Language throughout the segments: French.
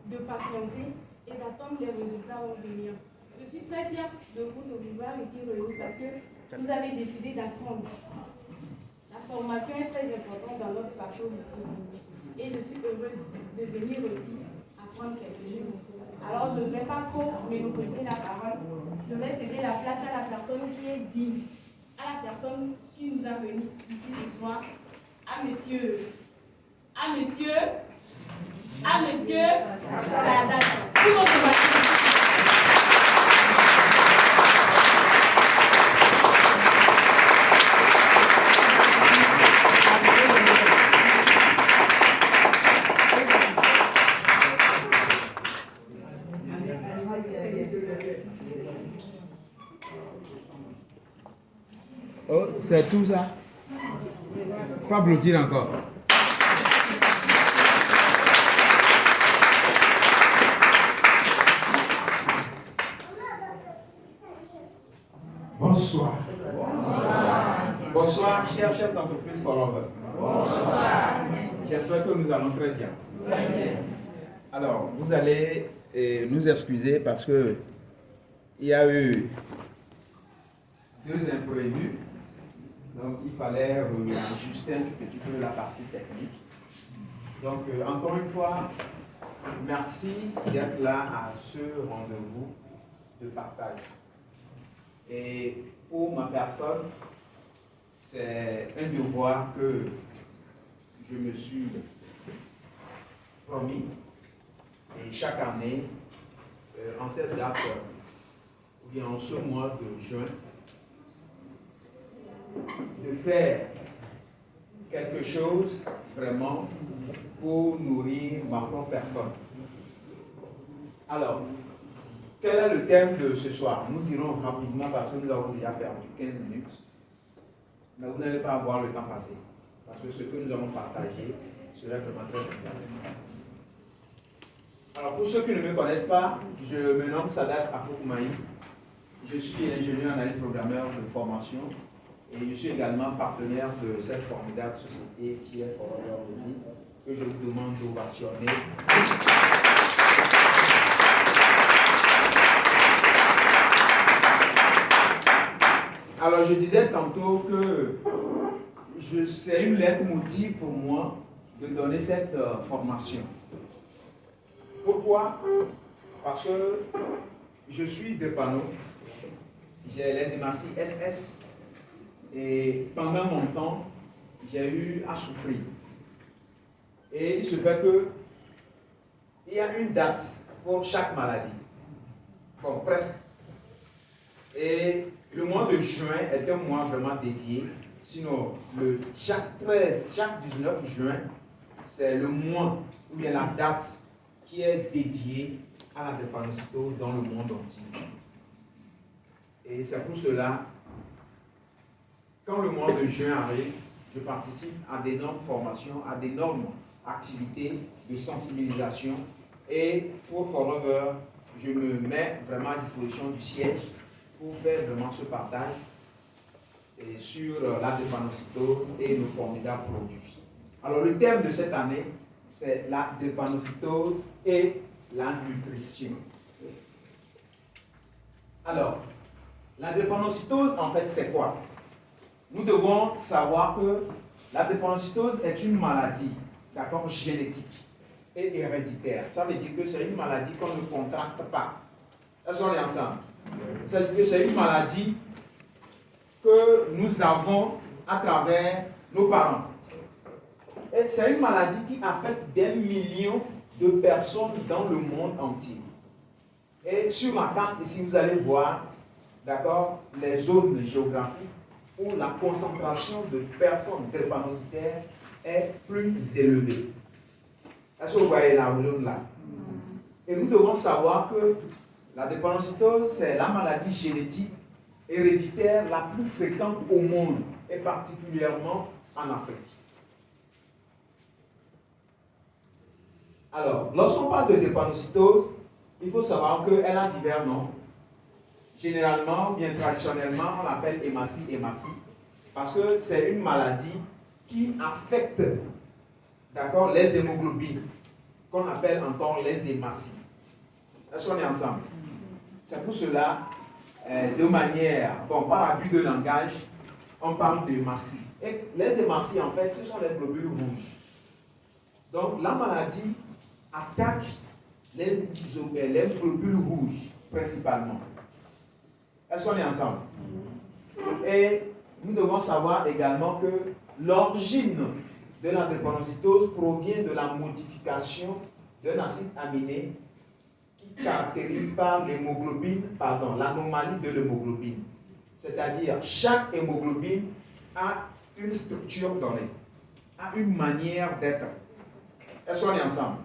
de patienter et d'attendre les résultats vont venir. Je suis très fière de vous de vous voir ici réunis parce que vous avez décidé d'apprendre. La formation est très importante dans notre parcours ici. Et je suis heureuse de venir aussi apprendre quelque chose. Alors je ne vais pas trop monopoliser la parole. Je vais céder la place à la personne qui est digne, à la personne qui nous a venus ici ce soir, à monsieur Sadat. Tout le monde se bat. Oh, c'est tout ça? Faut applaudir encore. Bonsoir. Bonsoir, chers chefs d'entreprise Followers. Bonsoir. J'espère que nous allons très bien. Alors, vous allez nous excuser parce que il y a eu 2 imprévus. Donc, il fallait ajuster un petit peu la partie technique. Donc, encore une fois, merci d'être là à ce rendez-vous de partage. Et pour ma personne, c'est un devoir que je me suis promis. Et chaque année, en cette date, ou bien en ce mois de juin, de faire quelque chose vraiment pour nourrir ma propre personne. Alors, quel est le thème de ce soir? Nous irons rapidement parce que nous avons déjà perdu 15 minutes. Mais vous n'allez pas voir le temps passer. Parce que ce que nous avons partagé serait vraiment très intéressant. Alors, pour ceux qui ne me connaissent pas, je me nomme Sadat Afokoumaï. Je suis ingénieur analyste programmeur de formation. Et je suis également partenaire de cette formidable société qui est Followers de vie, que je vous demande d'ovationner. Alors, je disais tantôt que c'est une lettre motive pour moi de donner cette formation. Pourquoi? Parce que je suis de panneau, j'ai les hématies SS. Et pendant mon temps, j'ai eu à souffrir. Et il se fait que il y a une date pour chaque maladie. Bon, presque. Et le mois de juin est un mois vraiment dédié. Sinon, chaque 19 juin, c'est le mois ou bien la date qui est dédiée à la drépanocytose dans le monde entier. Et c'est pour cela, quand le mois de juin arrive, je participe à d'énormes formations, à d'énormes activités de sensibilisation. Et pour Followers, je me mets vraiment à disposition du siège pour faire vraiment ce partage sur la drépanocytose et nos formidables produits. Alors le thème de cette année, c'est la drépanocytose et la nutrition. Alors, la drépanocytose, en fait, c'est quoi? Nous devons savoir que la drépanocytose est une maladie, d'accord, génétique et héréditaire. Ça veut dire que c'est une maladie qu'on ne contracte pas. Est-ce qu'on est ensemble? Ça veut dire que c'est une maladie que nous avons à travers nos parents. Et c'est une maladie qui affecte des millions de personnes dans le monde entier. Et sur la carte ici, vous allez voir, d'accord, les zones géographiques où la concentration de personnes drépanocytaires est plus élevée. Est-ce que vous voyez la zone là? Et nous devons savoir que la drépanocytose, c'est la maladie génétique héréditaire la plus fréquente au monde, et particulièrement en Afrique. Alors, lorsqu'on parle de drépanocytose, il faut savoir qu'elle a divers noms. Généralement, bien traditionnellement, on l'appelle hématie, parce que c'est une maladie qui affecte, d'accord, les hémoglobines. qu'on appelle encore les hématies. Est-ce qu'on est ensemble? C'est pour cela, de manière, bon, par abus de langage, on parle d'hématies. Et les hématies, en fait, ce sont les globules rouges. Donc, la maladie attaque les globules rouges, principalement. Est-ce qu'on est ensemble? Et nous devons savoir également que l'origine de la drépanocytose provient de la modification d'un acide aminé qui caractérise par l'hémoglobine, pardon, l'anomalie de l'hémoglobine. C'est-à-dire, chaque hémoglobine a une structure donnée, a une manière d'être. Est-ce qu'on est ensemble?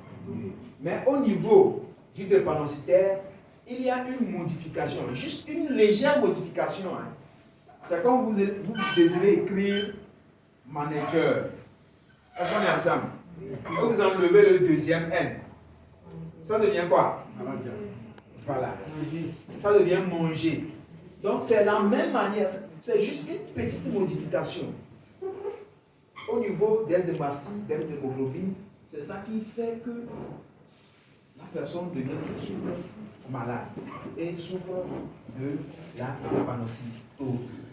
Mais au niveau du drépanocytaire, il y a une modification, juste une légère modification. Hein. C'est comme vous désirez écrire manager. Est-ce qu'on est ensemble? Et vous enlevez le deuxième N. Ça devient quoi? Voilà. Ça devient manger. Donc c'est la même manière, c'est juste une petite modification. Au niveau des hématies, des hémoglobines, c'est ça qui fait que la personne devient tout de suite malade et souffre de la drépanocytose.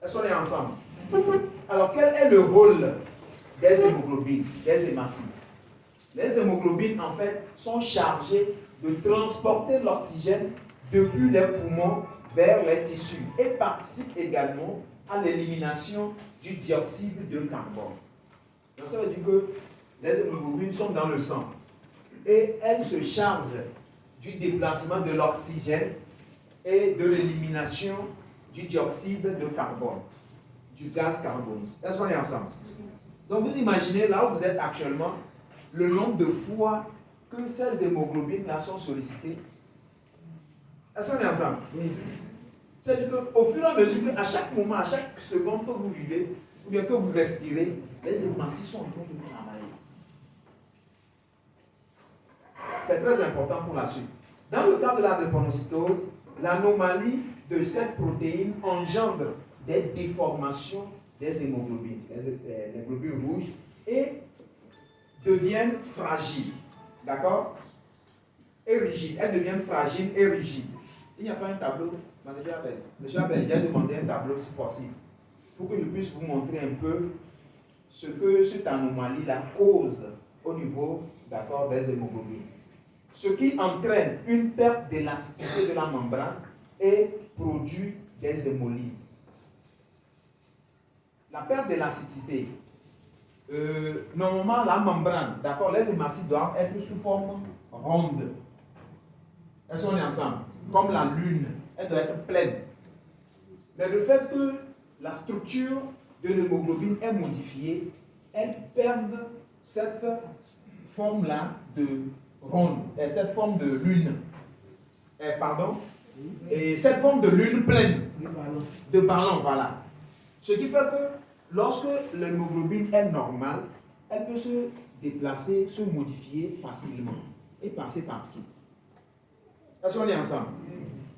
Est-ce qu'on est ensemble? Alors quel est le rôle des hémoglobines, des hématies? Les hémoglobines, en fait, sont chargées de transporter l'oxygène depuis les poumons vers les tissus et participent également à l'élimination du dioxyde de carbone. Donc ça veut dire que les hémoglobines sont dans le sang et elles se chargent du déplacement de l'oxygène et de l'élimination du dioxyde de carbone, du gaz carbonique. Est-ce qu'on est ensemble? Donc vous imaginez là où vous êtes actuellement, le nombre de fois que ces hémoglobines-là sont sollicitées. Est-ce qu'on est ensemble? Oui. C'est-à-dire qu'au fur et à mesure, à chaque moment, à chaque seconde que vous vivez, ou bien que vous respirez, les hématies sont en train de travailler. C'est très important pour la suite. Dans le cas de la drépanocytose, l'anomalie de cette protéine engendre des déformations des hémoglobines, les globules rouges, et deviennent fragiles. D'accord? Et rigides. Elles deviennent fragiles et rigides. Il n'y a pas un tableau, manager Abel. Monsieur Abel, j'ai demandé un tableau si possible, pour que je puisse vous montrer un peu ce que cette anomalie-là cause au niveau, d'accord, des hémoglobines. Ce qui entraîne une perte d'élasticité de la membrane et produit des hémolyses. La perte d'élasticité, normalement la membrane, d'accord, les hématies doivent être sous forme ronde. Est-ce qu'on est ensemble? Comme la lune, elle doit être pleine. Mais le fait que la structure de l'hémoglobine est modifiée, elles perdent cette forme-là de ronde, cette forme de lune. Et cette forme de lune pleine, de ballon, voilà. Ce qui fait que lorsque l'hémoglobine est normale, elle peut se déplacer, se modifier facilement et passer partout. Est-ce qu'on est ensemble?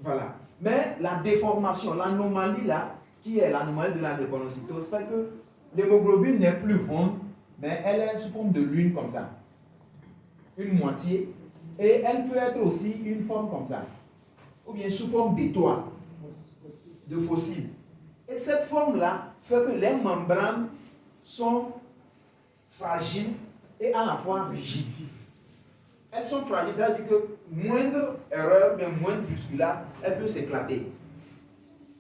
Voilà. Mais la déformation, l'anomalie là, qui est l'anomalie de la drépanocytose, fait que l'hémoglobine n'est plus ronde, mais elle est sous forme de lune comme ça. Une moitié. Et elle peut être aussi une forme comme ça. Ou bien sous forme d'étoile, de fossile. Et cette forme-là fait que les membranes sont fragiles et à la fois rigides. Elles sont fragiles, c'est-à-dire que moindre erreur, mais moindre bousculade, elle peut s'éclater.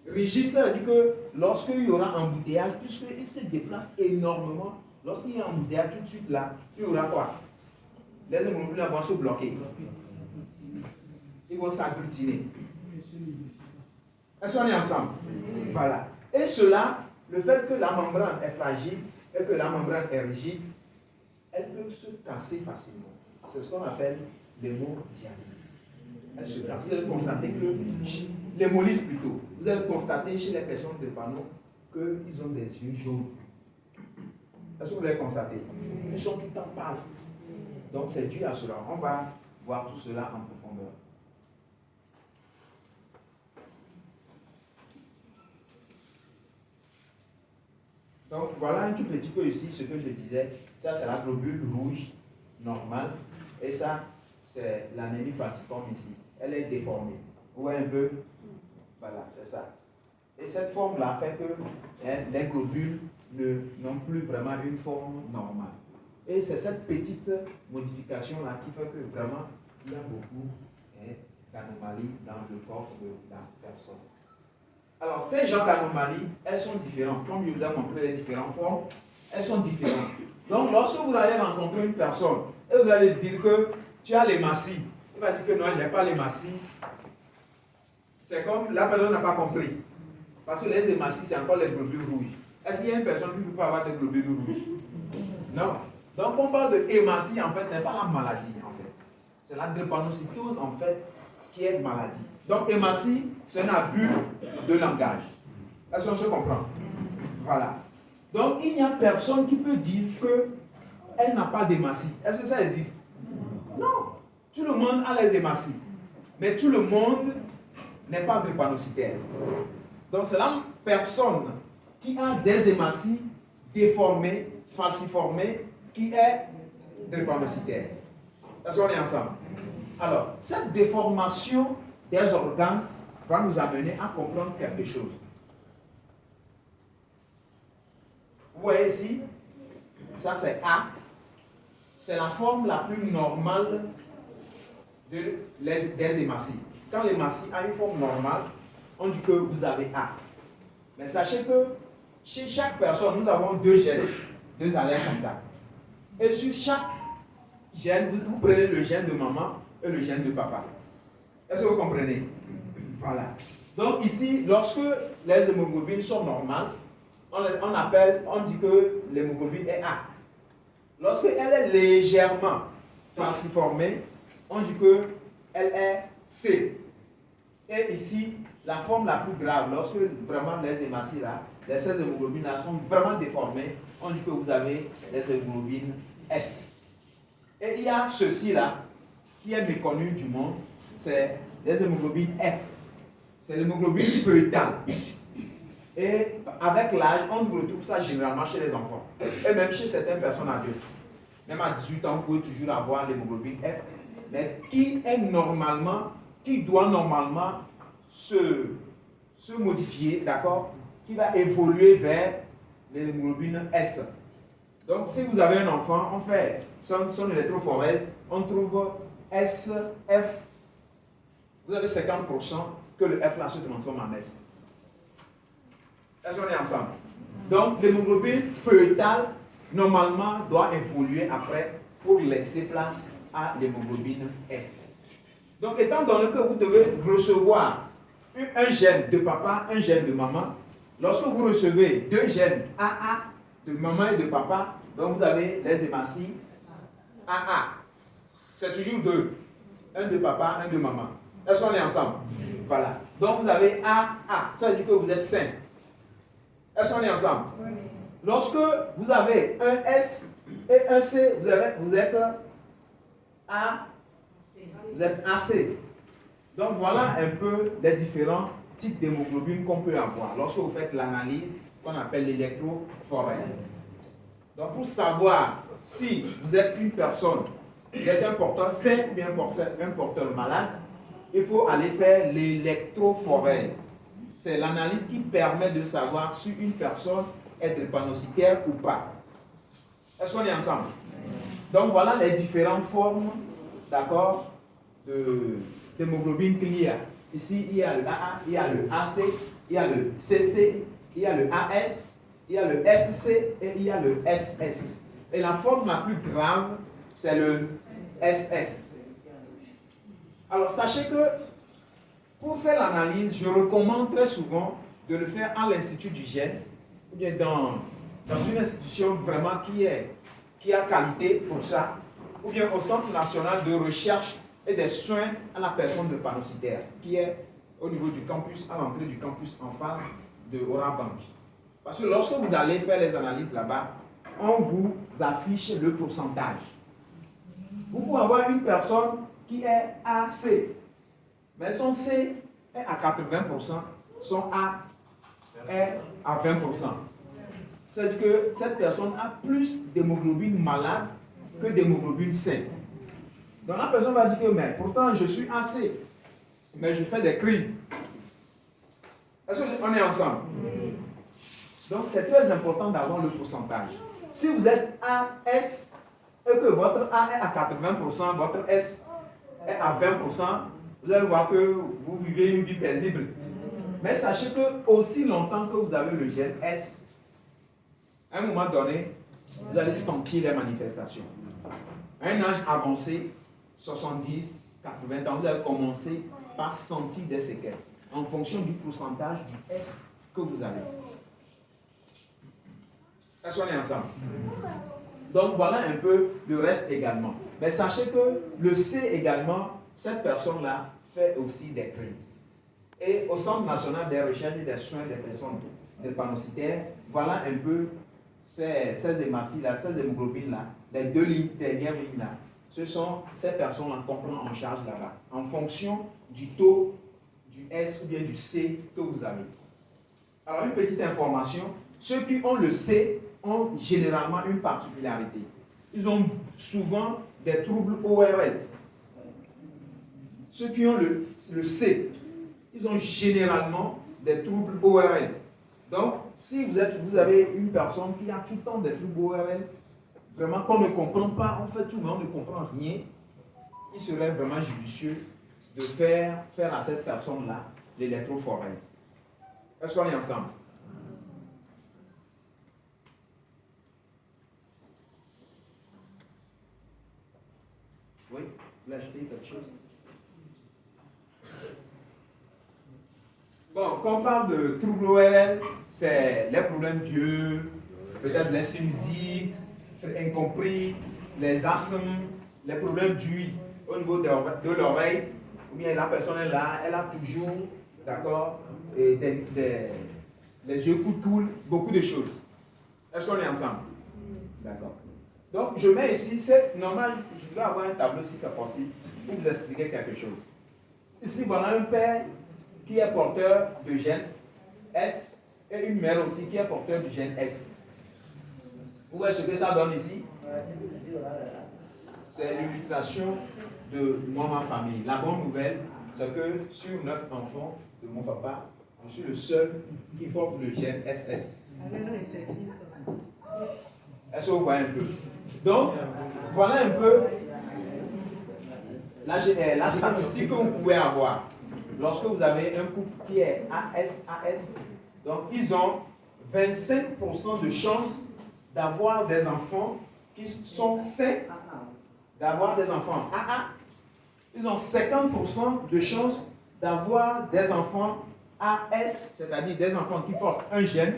Rigide, ça veut dire que lorsqu'il y aura un embouteillage, puisqu'il se déplace énormément, lorsqu'il y a un embouteillage tout de suite là, il y aura quoi? Les hémoglobines vont se bloquer. Ils vont s'agglutiner. Est-ce qu'on est ensemble? Voilà. Et cela, le fait que la membrane est fragile et que la membrane est rigide, elle peut se casser facilement. C'est ce qu'on appelle l'hémodialyse. Elle se casse. Vous allez constater que, l'hémolyse plutôt, vous allez constater chez les personnes de panneau qu'ils ont des yeux jaunes. Est-ce que vous l'avez constaté? Ils sont tout le temps pâles. Donc c'est dû à cela. On va voir tout cela en profondeur. Donc voilà un tout petit peu ici ce que je disais. Ça c'est la globule rouge. normale. Et ça, c'est l'anémie falciforme ici. Elle est déformée. Vous voyez un peu? Voilà, c'est ça. Et cette forme-là fait que les globules n'ont plus vraiment une forme normale. Et c'est cette petite modification-là qui fait que vraiment, il y a beaucoup d'anomalies dans le corps de la personne. Alors, ces genres d'anomalies, elles sont différentes. Comme je vous ai montré les différentes formes, elles sont différentes. Donc, lorsque vous allez rencontrer une personne et vous allez dire que tu as l'hématie, il va dire que non, je n'ai pas l'hématie. C'est comme la personne n'a pas compris. Parce que les hématies, c'est encore les globules rouges. Est-ce qu'il y a une personne qui ne peut pas avoir des globules rouges? Non. Donc, on parle de hématie, en fait, ce n'est pas la maladie, en fait. C'est la drépanocytose, en fait, qui est maladie. Donc, hématie, c'est un abus de langage. Est-ce qu'on se comprend? Voilà. Donc, il n'y a personne qui peut dire qu'elle n'a pas d'hématie. Est-ce que ça existe? Non. Tout le monde a les hématies. Mais tout le monde n'est pas drépanocytaire. Donc, c'est la personne qui a des hématies déformées, falciformées, qui est drépanocytaire. Est-ce qu'on est ensemble? Alors, cette déformation des organes va nous amener à comprendre quelque chose. Vous voyez ici, ça c'est A. C'est la forme la plus normale des hématies. Quand l'hématie a une forme normale, on dit que vous avez A. Mais sachez que chez chaque personne, nous avons deux gènes, deux allèles comme ça. Et sur chaque gène, vous prenez le gène de maman et le gène de papa. Est-ce que vous comprenez? Voilà. Donc ici, lorsque les hémoglobines sont normales, on dit que l'hémoglobine est A. Lorsqu'elle est légèrement falciformée, on dit qu'elle est C. Et ici, la forme la plus grave, lorsque vraiment les hématies là, ces hémoglobines là sont vraiment déformées, on dit que vous avez les hémoglobines S. Et il y a ceci là, qui est méconnu du monde, c'est les hémoglobines F. C'est l'hémoglobine fœtale. Et avec l'âge, on retrouve ça généralement chez les enfants. Et même chez certaines personnes adultes. Même à 18 ans, vous pouvez toujours avoir l'hémoglobine F. Mais qui doit normalement se modifier, d'accord? Qui va évoluer vers l'hémoglobine S. Donc, si vous avez un enfant, on fait son électrophorèse, on trouve S, F. Vous avez 50% que le F là se transforme en S. Est-ce qu'on est ensemble? Donc, l'hémoglobine fœtale, normalement, doit évoluer après pour laisser place à l'hémoglobine S. Donc, étant donné que vous devez recevoir un gène de papa, un gène de maman, lorsque vous recevez deux gènes AA de maman et de papa, donc vous avez les hématies AA. C'est toujours deux. Un de papa, un de maman. Est-ce qu'on est ensemble? Voilà. Donc, vous avez AA. Ça veut dire que vous êtes sain. Est-ce qu'on est ensemble? Oui. Lorsque vous avez un S et un C, vous êtes A, vous êtes AC. Donc voilà un peu les différents types d'hémoglobine qu'on peut avoir lorsque vous faites l'analyse qu'on appelle l'électrophorèse. Donc pour savoir si vous êtes une personne, vous êtes un porteur sain ou bien un porteur malade, il faut aller faire l'électrophorèse. C'est l'analyse qui permet de savoir si une personne est drépanocytaire ou pas. Est-ce qu'on est ensemble? Donc voilà les différentes formes, d'accord, d'hémoglobine qu'il y a. Ici, il y a le AA, il y a le AC, il y a le CC, il y a le AS, il y a le SC et il y a le SS. Et la forme la plus grave, c'est le SS. Alors sachez que pour faire l'analyse, je recommande très souvent de le faire à l'Institut du gène, ou bien dans une institution vraiment qui a qualité pour ça, ou bien au Centre national de recherche et des soins à la personne drépanocytaire, qui est au niveau du campus, à l'entrée du campus en face de Orabank. Parce que lorsque vous allez faire les analyses là-bas, on vous affiche le pourcentage. Vous pouvez avoir une personne qui est AC, mais son C est à 80%, son A est à 20%. C'est-à-dire que cette personne a plus d'hémoglobine malade que d'hémoglobine C. Donc la personne va dire que, mais pourtant je suis AC, mais je fais des crises. Est-ce qu'on est ensemble? Donc c'est très important d'avoir le pourcentage. Si vous êtes AS et que votre A est à 80%, votre S est à 20%, vous allez voir que vous vivez une vie paisible. Mais sachez que aussi longtemps que vous avez le gène S, à un moment donné, vous allez sentir les manifestations. À un âge avancé, 70, 80 ans, vous allez commencer par sentir des séquelles en fonction du pourcentage du S que vous avez. Est-ce qu'on est ensemble? Donc voilà un peu le reste également. Mais sachez que le C également, cette personne-là fait aussi des crises. Et au Centre national des recherches et des soins des personnes drépanocytaires, voilà un peu ces hématies-là, ces hémoglobines-là, les deux dernières lignes-là. Ce sont ces personnes-là qu'on prend en charge là-bas, en fonction du taux du S ou bien du C que vous avez. Alors, une petite information, ceux qui ont le C ont généralement une particularité. Ils ont souvent des troubles ORL. Ceux qui ont le C, ils ont généralement des troubles ORL. Donc, si vous avez une personne qui a tout le temps des troubles ORL, vraiment qu'on ne comprend pas, en fait tout le monde ne comprend rien, il serait vraiment judicieux de faire à cette personne-là l'électrophorèse. Est-ce qu'on est ensemble? Oui, vous voulez acheter quelque chose? Bon, quand on parle de troubles ORL, c'est les problèmes d'yeux, peut-être les sinusites, incompris, les asthmes, les problèmes d'huile au niveau de l'oreille, ou bien la personne est là, elle a toujours, d'accord, les yeux qui coulent, beaucoup de choses. Est-ce qu'on est ensemble? D'accord. Donc, je mets ici, c'est normal, je dois avoir un tableau si c'est possible, pour vous expliquer quelque chose. Ici, voilà un père qui est porteur de gène S et une mère aussi qui est porteur du gène S. Vous voyez ce que ça donne ici? C'est l'illustration de ma famille. La bonne nouvelle, c'est que sur 9 enfants de mon papa, je suis le seul qui porte le gène SS. Est-ce que vous voyez un peu? Donc, voilà un peu la statistique que vous pouvez avoir. Lorsque vous avez un couple qui est AS, donc ils ont 25% de chances d'avoir des enfants qui sont sains, d'avoir des enfants AA. Ils ont 50% de chances d'avoir des enfants AS, c'est-à-dire des enfants qui portent un gène,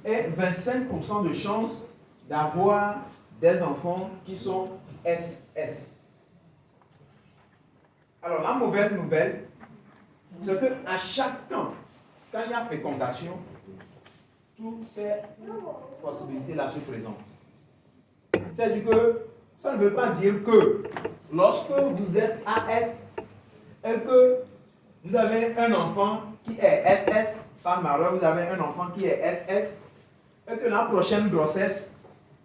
et 25% de chances d'avoir des enfants qui sont SS. Alors la mauvaise nouvelle, c'est qu'à chaque temps, quand il y a fécondation, toutes ces possibilités-là se présentent. C'est-à-dire que ça ne veut pas dire que lorsque vous êtes AS et que vous avez un enfant qui est SS, par malheur, vous avez un enfant qui est SS, et que la prochaine grossesse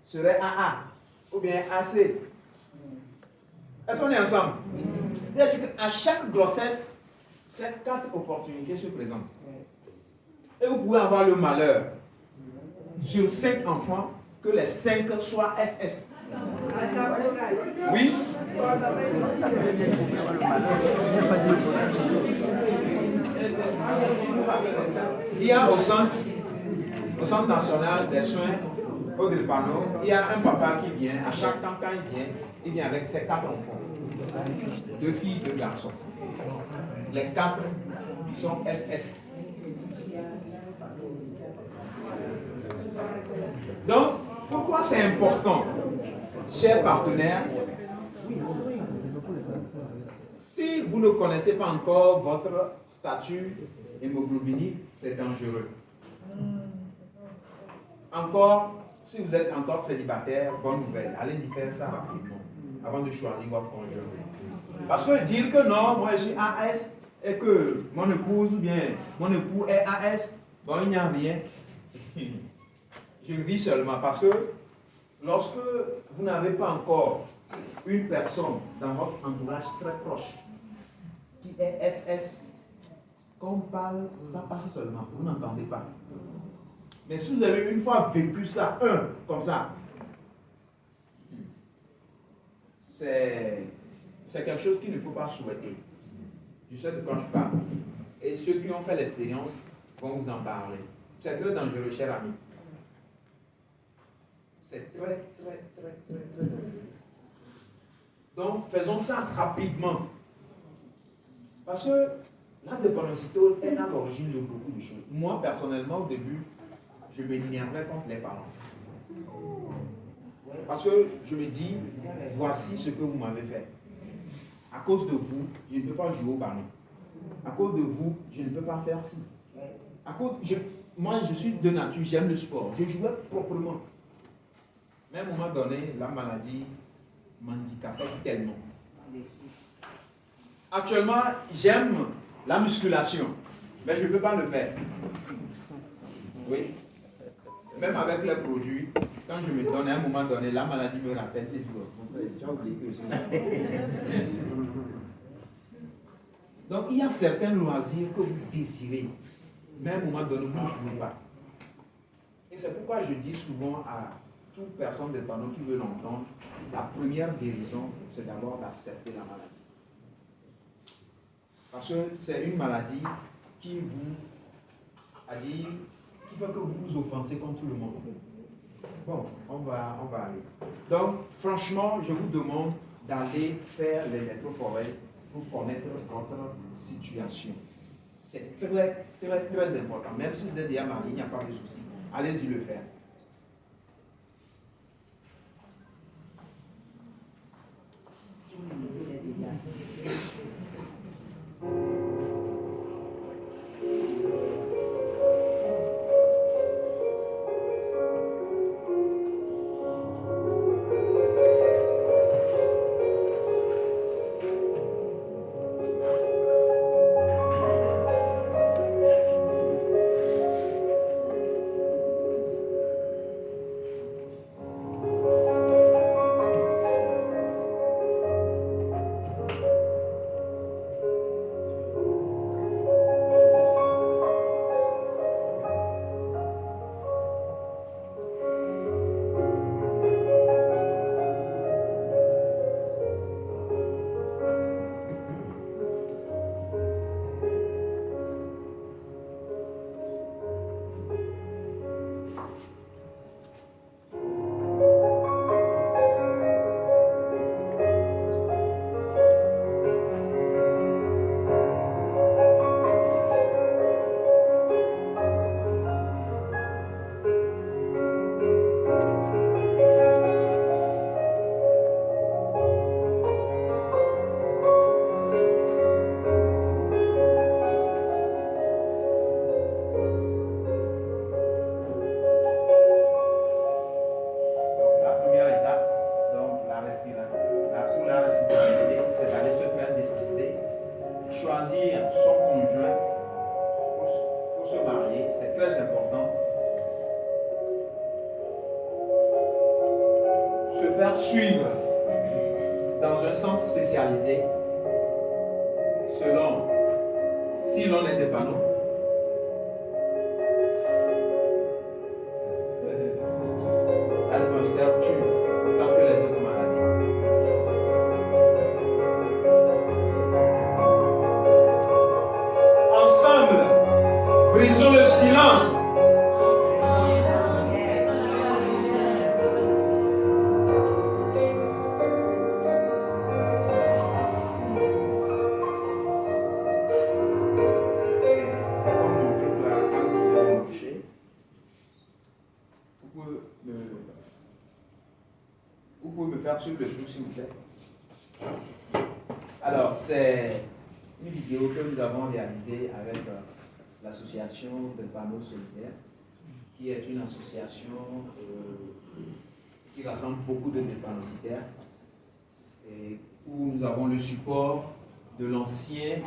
serait AA ou bien AC. Est-ce qu'on est ensemble? C'est-à-dire qu'à chaque grossesse, ces 4 opportunités se présentent. Et vous pouvez avoir le malheur sur 5 enfants que les 5 soient SS. Oui. Il y a au centre national des soins au Drépano, il y a un papa qui vient, à chaque temps quand il vient avec ses 4 enfants. 2 filles, 2 garçons. Les 4 sont SS. Donc, pourquoi c'est important, chers partenaires? Si vous ne connaissez pas encore votre statut hémoglobinique, c'est dangereux. Encore, si vous êtes encore célibataire, bonne nouvelle, allez-y faire ça rapidement, avant de choisir votre conjoint. Parce que dire que non, moi je suis AS, et que mon épouse ou bien mon époux est AS, bon, il n'y a rien. Je ris seulement parce que lorsque vous n'avez pas encore une personne dans votre entourage très proche qui est SS, quand on parle, ça passe seulement, vous n'entendez pas. Mais si vous avez une fois vécu ça, comme ça, c'est quelque chose qu'il ne faut pas souhaiter. Je sais de quoi je parle. Et ceux qui ont fait l'expérience vont vous en parler. C'est très dangereux, cher ami. C'est très dangereux. Donc, faisons ça rapidement. Parce que la dépendance est à l'origine de beaucoup de choses. Moi, personnellement, au début, je m'énervais contre les parents. Parce que je me dis, voici ce que vous m'avez fait. À cause de vous, je ne peux pas jouer au ballon. À cause de vous, je ne peux pas faire ci. Moi, je suis de nature, j'aime le sport. Je jouais proprement. Mais à un moment donné, la maladie m'handicapait tellement. Actuellement, j'aime la musculation, mais je ne peux pas le faire. Oui. Même avec les produits, quand je me donne à un moment donné, la maladie me rappelle ces jours. Tu as oublié que je... Donc, il y a certains loisirs que vous désirez, mais à un moment donné, vous ne pouvez pas. Et c'est pourquoi je dis souvent à toute personne dépendante qui veut l'entendre, la première guérison, c'est d'abord d'accepter la maladie. Parce que c'est une maladie qui vous a dit, qui fait que vous vous offensez contre tout le monde. Bon, on va aller. Donc, franchement, je vous demande d'aller faire les électrophorèses pour connaître votre situation. C'est très important. Même si vous êtes déjà marié, il n'y a pas de souci. Allez-y le faire. Suivre dans un centre spécialisé selon si l'on est dépendant. La dépendance tue autant que les autres maladies. Ensemble, brisons le silence. Sur le truc, s'il vous plaît. Alors, c'est une vidéo que nous avons réalisée avec l'association de Panneaux Solidaires, qui est une association qui rassemble beaucoup de dépendocitaires, et où nous avons le support de l'ancien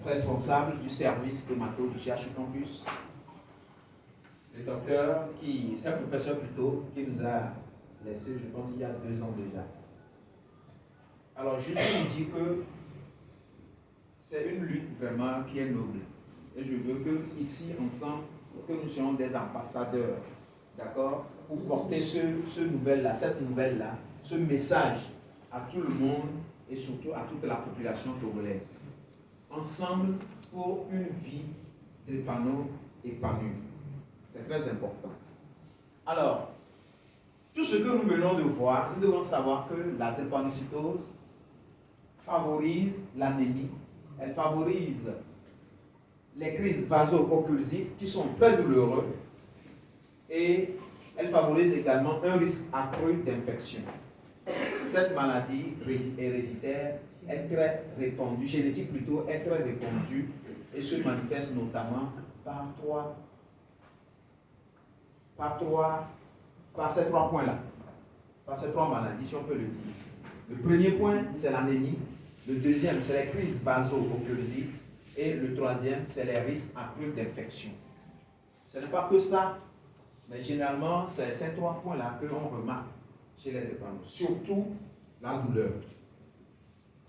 responsable du service hémato du CHU Campus, le docteur, c'est un professeur plutôt, qui nous a laissé, je pense, il y a 2 ans déjà. Alors, juste pour vous dire que c'est une lutte vraiment qui est noble. Et je veux que ici, ensemble, que nous soyons des ambassadeurs, d'accord, pour porter cette nouvelle-là, ce message à tout le monde et surtout à toute la population togolaise. Ensemble pour une vie drépano épanouie. C'est très important. Alors, tout ce que nous venons de voir, nous devons savoir que la drépanocytose favorise l'anémie, elle favorise les crises vaso-occlusives qui sont très douloureuses et elle favorise également un risque accru d'infection. Cette maladie héréditaire est très répandue, génétique plutôt, est très répandue et se manifeste notamment par ces 3 points-là, par ces 3 maladies, si on peut le dire. Le premier point, c'est l'anémie. Le deuxième, c'est les crises vaso-occlusives. Et le troisième, c'est les risques accrus d'infection. Ce n'est pas que ça, mais généralement, c'est ces 3 points-là que l'on remarque chez les drépano, surtout la douleur.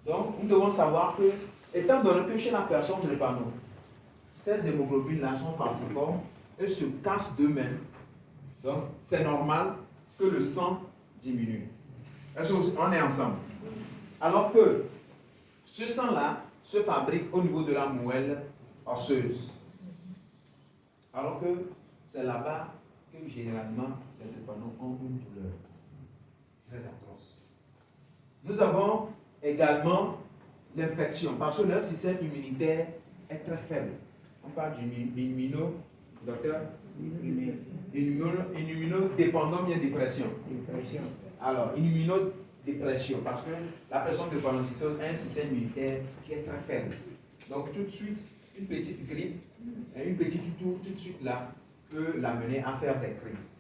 Donc, nous devons savoir que, étant donné que chez la personne drépano, ces hémoglobines-là sont falciformes et se cassent d'eux-mêmes, donc c'est normal que le sang diminue. Est-ce qu'on est ensemble? Alors que ce sang-là se fabrique au niveau de la moelle osseuse. Alors que c'est là-bas que généralement les drépano ont une douleur très atroce. Nous avons également l'infection parce que leur système immunitaire est très faible. On parle docteur, une immunodépendant bien dépression. Alors, une immunodépression parce que la personne de drépanocytose a un système immunitaire qui est très faible. Donc, tout de suite, une petite grippe, une petite toux, tout de suite là, peut l'amener à faire des crises.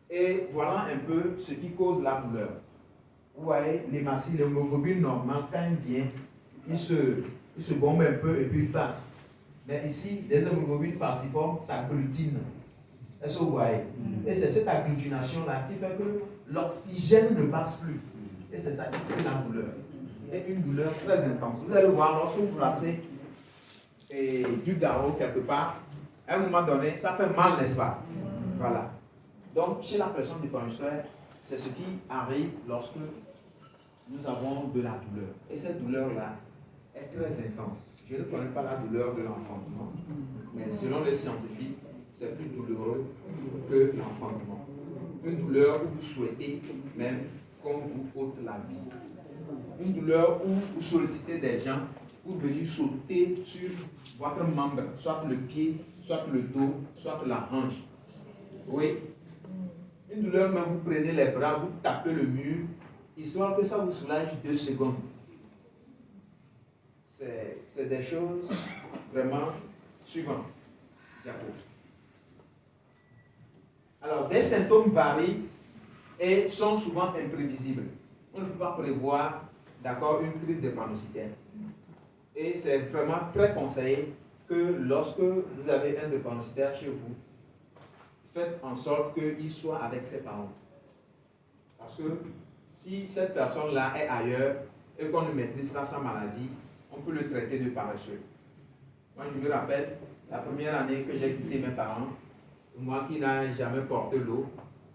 Et voilà un peu ce qui cause la douleur. Vous voyez, l'hémoglobine normale, quand il vient, il se bombe un peu et puis il passe. Mais ici, les hémoglobines falciformes s'agglutinent. Est-ce que vous voyez? Et c'est cette agglutination-là qui fait que l'oxygène ne passe plus. Et c'est ça qui fait la douleur. Et une douleur très intense. Vous allez voir, lorsque vous placez du garrot quelque part, à un moment donné, ça fait mal, n'est-ce pas? Voilà. Donc, chez la personne drépanocytaire, c'est ce qui arrive lorsque nous avons de la douleur. Et cette douleur-là est très intense. Je ne connais pas la douleur de l'enfantement, mais selon les scientifiques, c'est plus douloureux que l'enfantement. Une douleur où vous souhaitez même qu'on vous ôte la vie. Une douleur où vous sollicitez des gens pour venir sauter sur votre membre, soit le pied, soit le dos, soit la hanche. Oui. Une douleur, même vous prenez les bras, vous tapez le mur, histoire que ça vous soulage 2 secondes. C'est des choses vraiment suivantes. Alors, des symptômes varient et sont souvent imprévisibles. On ne peut pas prévoir, d'accord, une crise drépanocytaire. Et c'est vraiment très conseillé que lorsque vous avez un drépanocytaire chez vous, faites en sorte qu'il soit avec ses parents. Parce que si cette personne-là est ailleurs et qu'on ne maîtrise pas sa maladie, on peut le traiter de paresseux. Moi, je me rappelle, la première année que j'ai quitté mes parents, moi qui n'ai jamais porté l'eau,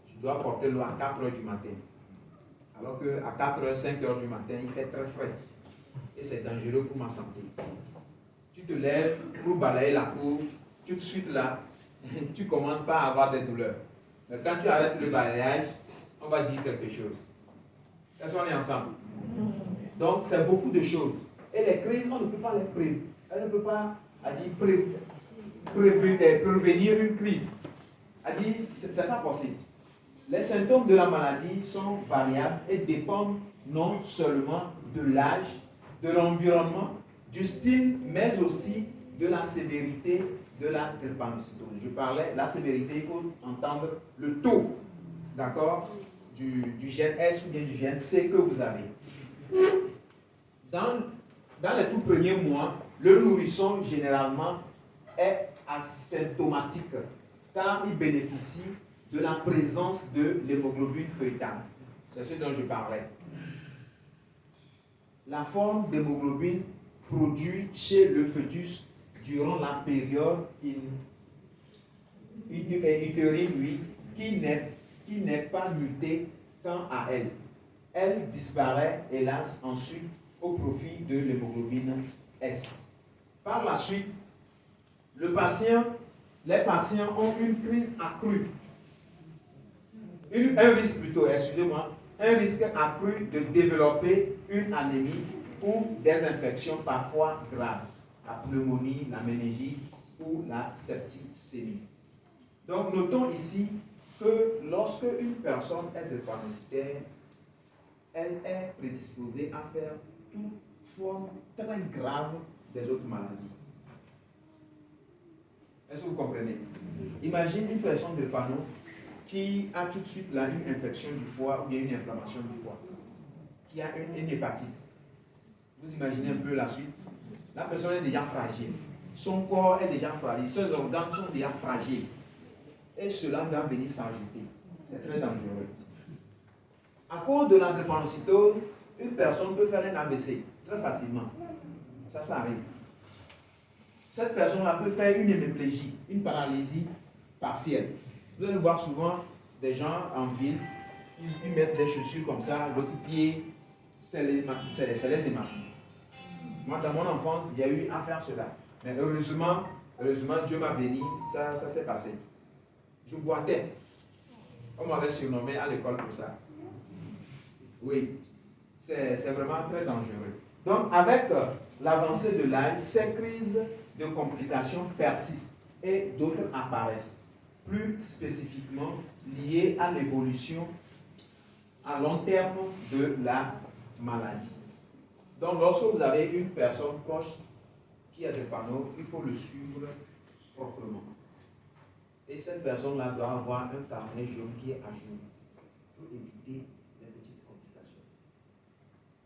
je dois porter l'eau à 4 h du matin. Alors qu'à 4 h, 5 h du matin, il fait très frais. Et c'est dangereux pour ma santé. Tu te lèves pour balayer la cour, tout de suite là, tu commences pas à avoir des douleurs. Mais quand tu arrêtes le balayage, on va dire quelque chose. Est-ce qu'on est ensemble? Donc, c'est beaucoup de choses. Et les crises, on ne peut pas les prévenir. On ne peut pas prévenir une crise. Ce n'est pas possible. Les symptômes de la maladie sont variables et dépendent non seulement de l'âge, de l'environnement, du style, mais aussi de la sévérité de la drépanocytose. Je parlais de la sévérité, il faut entendre le taux, d'accord, du gène S ou bien du gène C que vous avez. Dans les tout premiers mois, le nourrisson généralement est asymptomatique. car ils bénéficient de la présence de l'hémoglobine fœtale. C'est ce dont je parlais. La forme d'hémoglobine produite chez le fœtus durant la période utérine, lui, qui n'est pas mutée quant à elle. Elle disparaît, hélas, ensuite au profit de l'hémoglobine S. Par la suite, les patients ont une crise accrue. Un risque accru de développer une anémie ou des infections parfois graves, la pneumonie, la méningite ou la septicémie. Donc, notons ici que lorsque une personne est drépanocytaire, elle est prédisposée à faire toute forme très grave des autres maladies. Est-ce que vous comprenez? Imagine une personne drépano qui a tout de suite là, une infection du foie ou bien une inflammation du foie, qui a une hépatite. Vous imaginez un peu la suite? La personne est déjà fragile. Son corps est déjà fragile. Ses organes sont déjà fragiles. Et cela va venir s'ajouter. C'est très dangereux. À cause de la drépanocytose, une personne peut faire un AVC très facilement. Ça arrive. Cette personne-là peut faire une hémiplégie, une paralysie partielle. Vous allez voir souvent des gens en ville, ils mettent des chaussures comme ça, l'autre pied, c'est les hématies. Moi, dans mon enfance, il y a eu à faire cela. Mais heureusement, Dieu m'a béni, ça s'est passé. Je boitais. On m'avait surnommé à l'école pour ça. Oui, c'est vraiment très dangereux. Donc, avec l'avancée de l'âge, ces crises de complications persistent et d'autres apparaissent, plus spécifiquement liées à l'évolution à long terme de la maladie. Donc, lorsque vous avez une personne proche qui a des panneaux, il faut le suivre proprement. Et cette personne-là doit avoir un carnet jaune qui est à jour pour éviter les petites complications.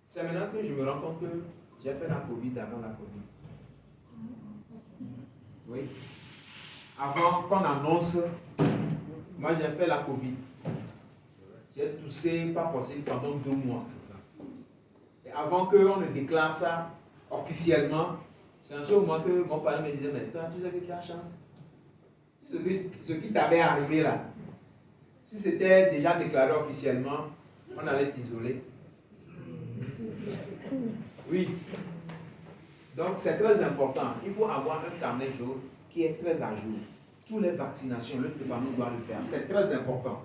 C'est maintenant que je me rends compte que j'ai fait la Covid avant la Covid. Oui. Avant qu'on annonce, moi j'ai fait la Covid. J'ai toussé, pas possible, pendant 2 mois. Et avant qu'on ne déclare ça officiellement, c'est un seul moment que mon parent me disait, mais toi, tu sais que tu as chance. Ce qui t'avait arrivé là, si c'était déjà déclaré officiellement, on allait t'isoler. Oui. Donc c'est très important. Il faut avoir un carnet jaune qui est très à jour. Toutes les vaccinations, le drépano doit le faire. C'est très important.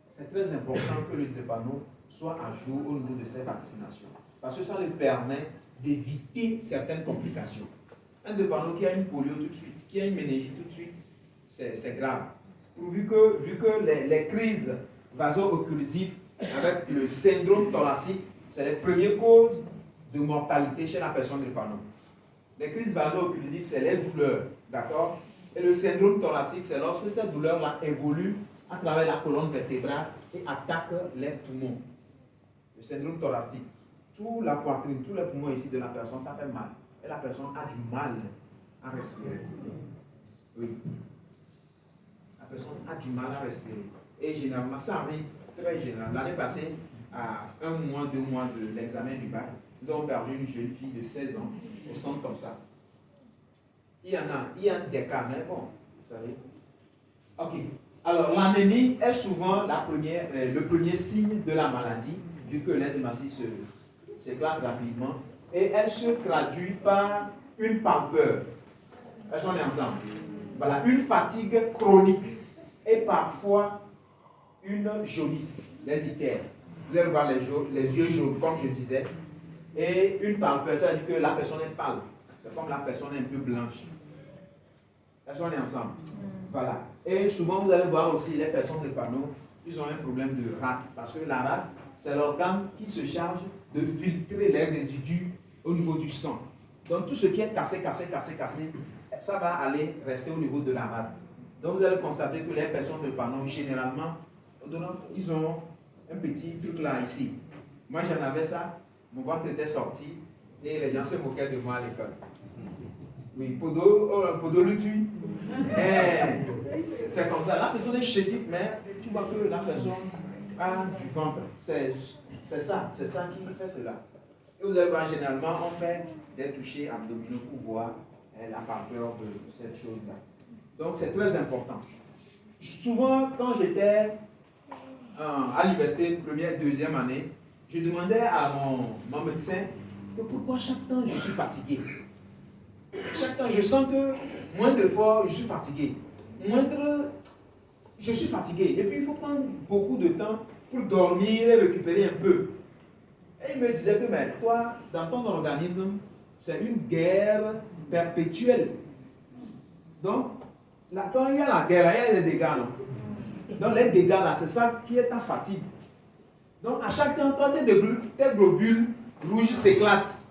C'est très important que le drépano soit à jour au niveau de ces vaccinations. Parce que ça lui permet d'éviter certaines complications. Un drépano qui a une polio tout de suite, qui a une méningite tout de suite, c'est grave. Vu que les crises vaso-occlusives avec le syndrome thoracique, c'est les premières causes de mortalité chez la personne drépano. Les crises vaso-occlusives, c'est les douleurs, d'accord? Et le syndrome thoracique, c'est lorsque cette douleur-là évolue à travers la colonne vertébrale et attaque les poumons. Le syndrome thoracique, toute la poitrine, tous les poumons ici de la personne, ça fait mal. Et la personne a du mal à respirer. Oui. La personne a du mal à respirer. Et généralement, ça arrive très généralement. L'année passée, à 1 mois, 2 mois de l'examen du bac, nous avons perdu une jeune fille de 16 ans au centre comme ça. Il y a des cas, mais bon, vous savez. Ok. Alors, l'anémie est souvent le premier signe de la maladie, vu que les hématies s'éclatent rapidement, et elle se traduit par une pâleur. Est-ce qu'on est ensemble? Voilà, une fatigue chronique et parfois une jaunisse, les ictères. Vous allez voir les yeux jaunes, comme je disais, et une pâleur, ça veut dire que la personne est pâle. C'est comme la personne est un peu blanche. Est-ce qu'on est ensemble? Voilà. Et souvent, vous allez voir aussi les personnes drépano, ils ont un problème de rate. Parce que la rate, c'est l'organe qui se charge de filtrer les résidus au niveau du sang. Donc, tout ce qui est cassé, ça va aller rester au niveau de la rate. Donc, vous allez constater que les personnes drépano, généralement, ils ont un petit truc là, ici. Moi, j'en avais ça, mon ventre était sorti et les gens se moquaient de moi à l'école. Oui, podo le tue. C'est comme ça. La personne est chétive, mais tu vois que la personne a du ventre. C'est ça qui fait cela. Et vous allez voir, généralement, on fait des touchés abdominaux pour voir la parteur de cette chose-là. Donc, c'est très important. Souvent, quand j'étais à l'université, première, deuxième année, je demandais à mon médecin que pourquoi chaque temps je suis fatigué. Chaque temps, je sens que moindre fois, je suis fatigué. Je suis fatigué. Et puis, il faut prendre beaucoup de temps pour dormir et récupérer un peu. Et il me disait que, mais toi, dans ton organisme, c'est une guerre perpétuelle. Donc, là, quand il y a la guerre, il y a des dégâts. Non? Donc, les dégâts, là, c'est ça qui est ta fatigue. Donc, à chaque temps, toi, tes globules rouges s'éclatent.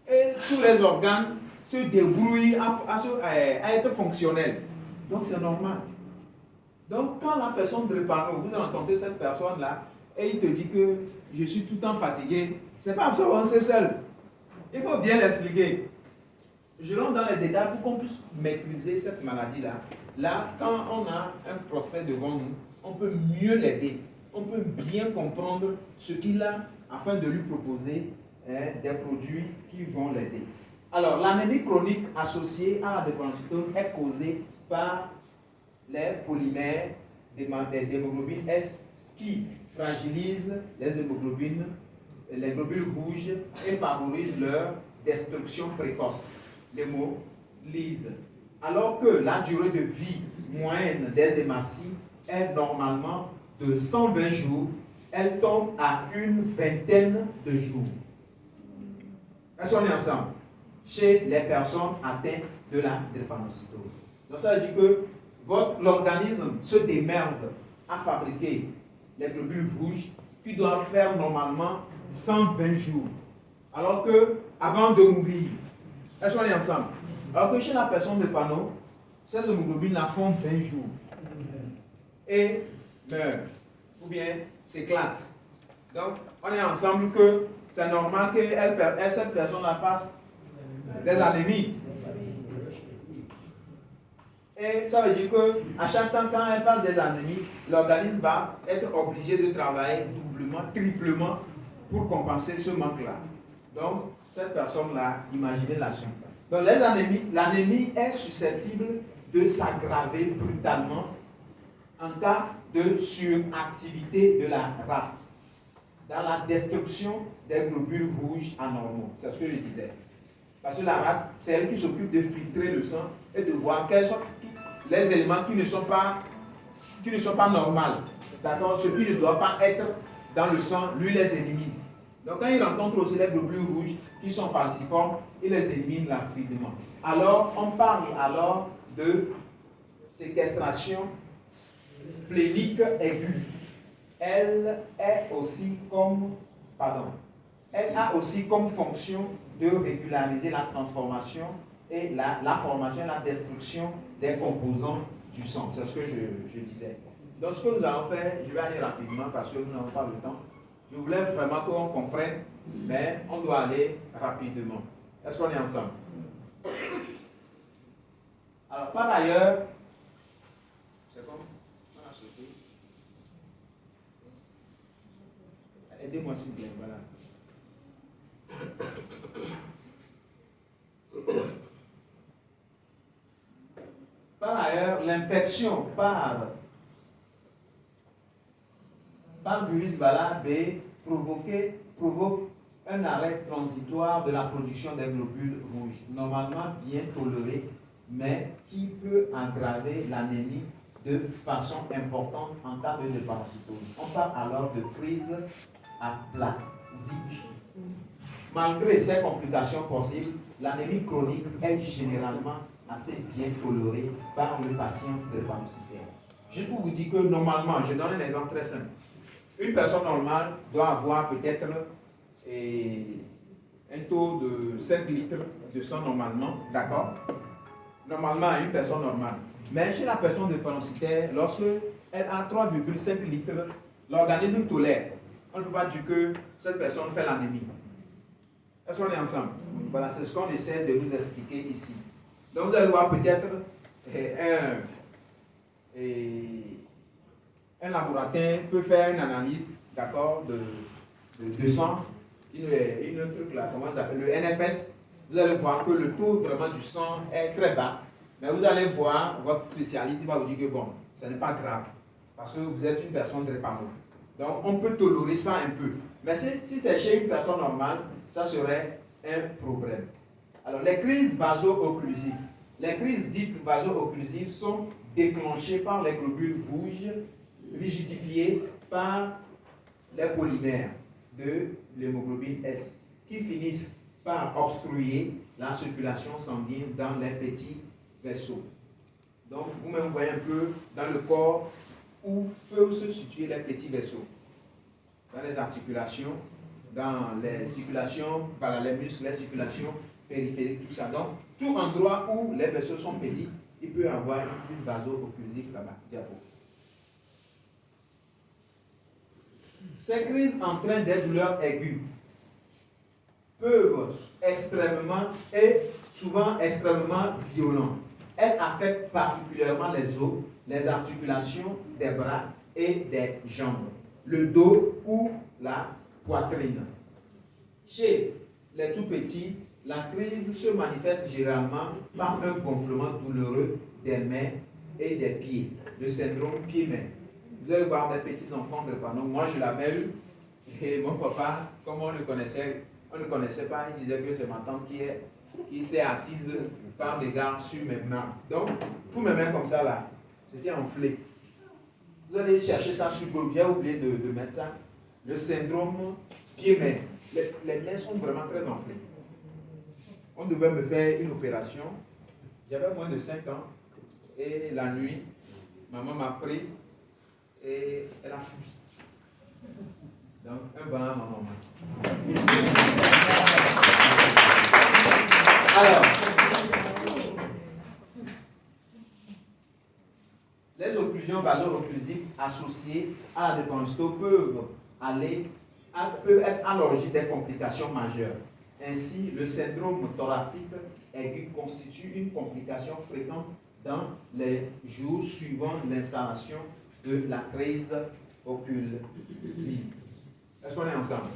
Et tous les organes se débrouillent à être fonctionnels. Donc, c'est normal. Donc, quand la personne de l'épanoui, vous rencontrez cette personne-là, et il te dit que je suis tout le temps fatigué, c'est pas absolument c'est seul. Il faut bien l'expliquer. Je rentre dans les détails pour qu'on puisse maîtriser cette maladie-là. Là, quand on a un prospect devant nous, on peut mieux l'aider. On peut bien comprendre ce qu'il a afin de lui proposer des produits qui vont l'aider. Alors, l'anémie chronique associée à la drépanocytose est causée par les polymères d'hémoglobine S qui fragilisent les globules rouges et favorisent leur destruction précoce, l'hémolyse. Alors que la durée de vie moyenne des hématies est normalement de 120 jours, elle tombe à une vingtaine de jours. Est-ce qu'on est ensemble? Chez les personnes atteintes de la drépanocytose. Donc ça veut dire que l'organisme se démerde à fabriquer les globules rouges qui doivent faire normalement 120 jours. Alors que, avant de mourir, est-ce qu'on est ensemble? Alors que chez la personne de panneau, ces hémoglobines la font 20 jours. Et meurent. Ou bien s'éclatent. Donc, on est ensemble que c'est normal que cette personne la fasse des anémies. Et ça veut dire qu'à chaque temps, quand elle passe des anémies, l'organisme va être obligé de travailler doublement, triplement pour compenser ce manque-là. Donc, cette personne-là, imaginez la suite. Donc, les anémies, l'anémie est susceptible de s'aggraver brutalement en cas de suractivité de la rate dans la destruction des globules rouges anormaux. C'est ce que je disais. Parce que la rate, c'est elle qui s'occupe de filtrer le sang et de voir quels sont les éléments qui ne sont pas normaux. D'accord? Ce qui ne doit pas être dans le sang, lui les élimine. Donc quand il rencontre aussi les globules rouges qui sont falciformes, il les élimine rapidement. Alors, on parle alors de séquestration splénique aiguë. Elle a aussi comme fonction de régulariser la transformation et la formation et la destruction des composants du sang. C'est ce que je disais. Donc ce que nous allons faire, je vais aller rapidement parce que nous n'avons pas le temps. Je voulais vraiment qu'on comprenne, mais on doit aller rapidement. Est-ce qu'on est ensemble? Alors par ailleurs, c'est comme on a sauté. Aidez-moi s'il vous plaît, voilà. Par ailleurs, l'infection par virus valable B provoque un arrêt transitoire de la production des globules rouges, normalement bien toléré, mais qui peut aggraver l'anémie de façon importante en cas de drépanocytose. On parle alors de crise aplasique. Malgré ces complications possibles, l'anémie chronique est généralement assez bien tolérée par le patient drépanocytaire. Je peux vous dire que normalement, je donne un exemple très simple. Une personne normale doit avoir peut-être un taux de 5 litres de sang normalement, d'accord? Normalement, une personne normale. Mais chez la personne drépanocytaire, lorsque elle a 3,5 litres, l'organisme tolère. On ne peut pas dire que cette personne fait l'anémie. Est-ce qu'on est ensemble? Voilà, c'est ce qu'on essaie de nous expliquer ici. Donc vous allez voir peut-être un laboratoire peut faire une analyse, d'accord, de sang, une truc là, comment ça s'appelle, le NFS, vous allez voir que le taux vraiment du sang est très bas. Mais vous allez voir, votre spécialiste il va vous dire que bon, ce n'est pas grave, parce que vous êtes une personne drépano. Donc on peut tolérer ça un peu. Mais si c'est chez une personne normale, ça serait un problème. Alors les crises vaso-occlusives. Les crises dites vaso-occlusives sont déclenchées par les globules rouges rigidifiés par les polymères de l'hémoglobine S qui finissent par obstruer la circulation sanguine dans les petits vaisseaux. Donc, vous-même voyez un peu dans le corps où peuvent se situer les petits vaisseaux. Dans les articulations, dans les circulations, voilà, les muscles, les circulations périphériques, tout ça. Donc, tout endroit où les vaisseaux sont petits, il peut y avoir une crise vaso-occlusive là-bas. Diapo. Ces crises entraînent des douleurs aiguës, peuvent extrêmement et souvent extrêmement violentes. Elles affectent particulièrement les os, les articulations des bras et des jambes, le dos ou la poitrine. Chez les tout petits, la crise se manifeste généralement par un gonflement douloureux des mains et des pieds, le syndrome pied-main. Vous allez voir des petits enfants de drépano. Moi, je l'avais eu. Et mon papa, comme on ne connaissait pas, il disait que c'est ma tante qui s'est assise par des gars sur mes mains. Donc, tous mes mains comme ça là, c'était enflé. Vous allez chercher ça sur Google. J'ai oublié de mettre ça. Le syndrome pied-main. Les mains sont vraiment très enflées. On devait me faire une opération. J'avais moins de 5 ans. Et la nuit, maman m'a pris. Et elle a fui. Donc, un bain à ma maman. Alors, les occlusions vaso-occlusives associées à la drépanocytose peuvent être à l'origine des complications majeures. Ainsi, le syndrome thoracique aigu constitue une complication fréquente dans les jours suivant l'installation de la crise occlusive. Est-ce qu'on est ensemble?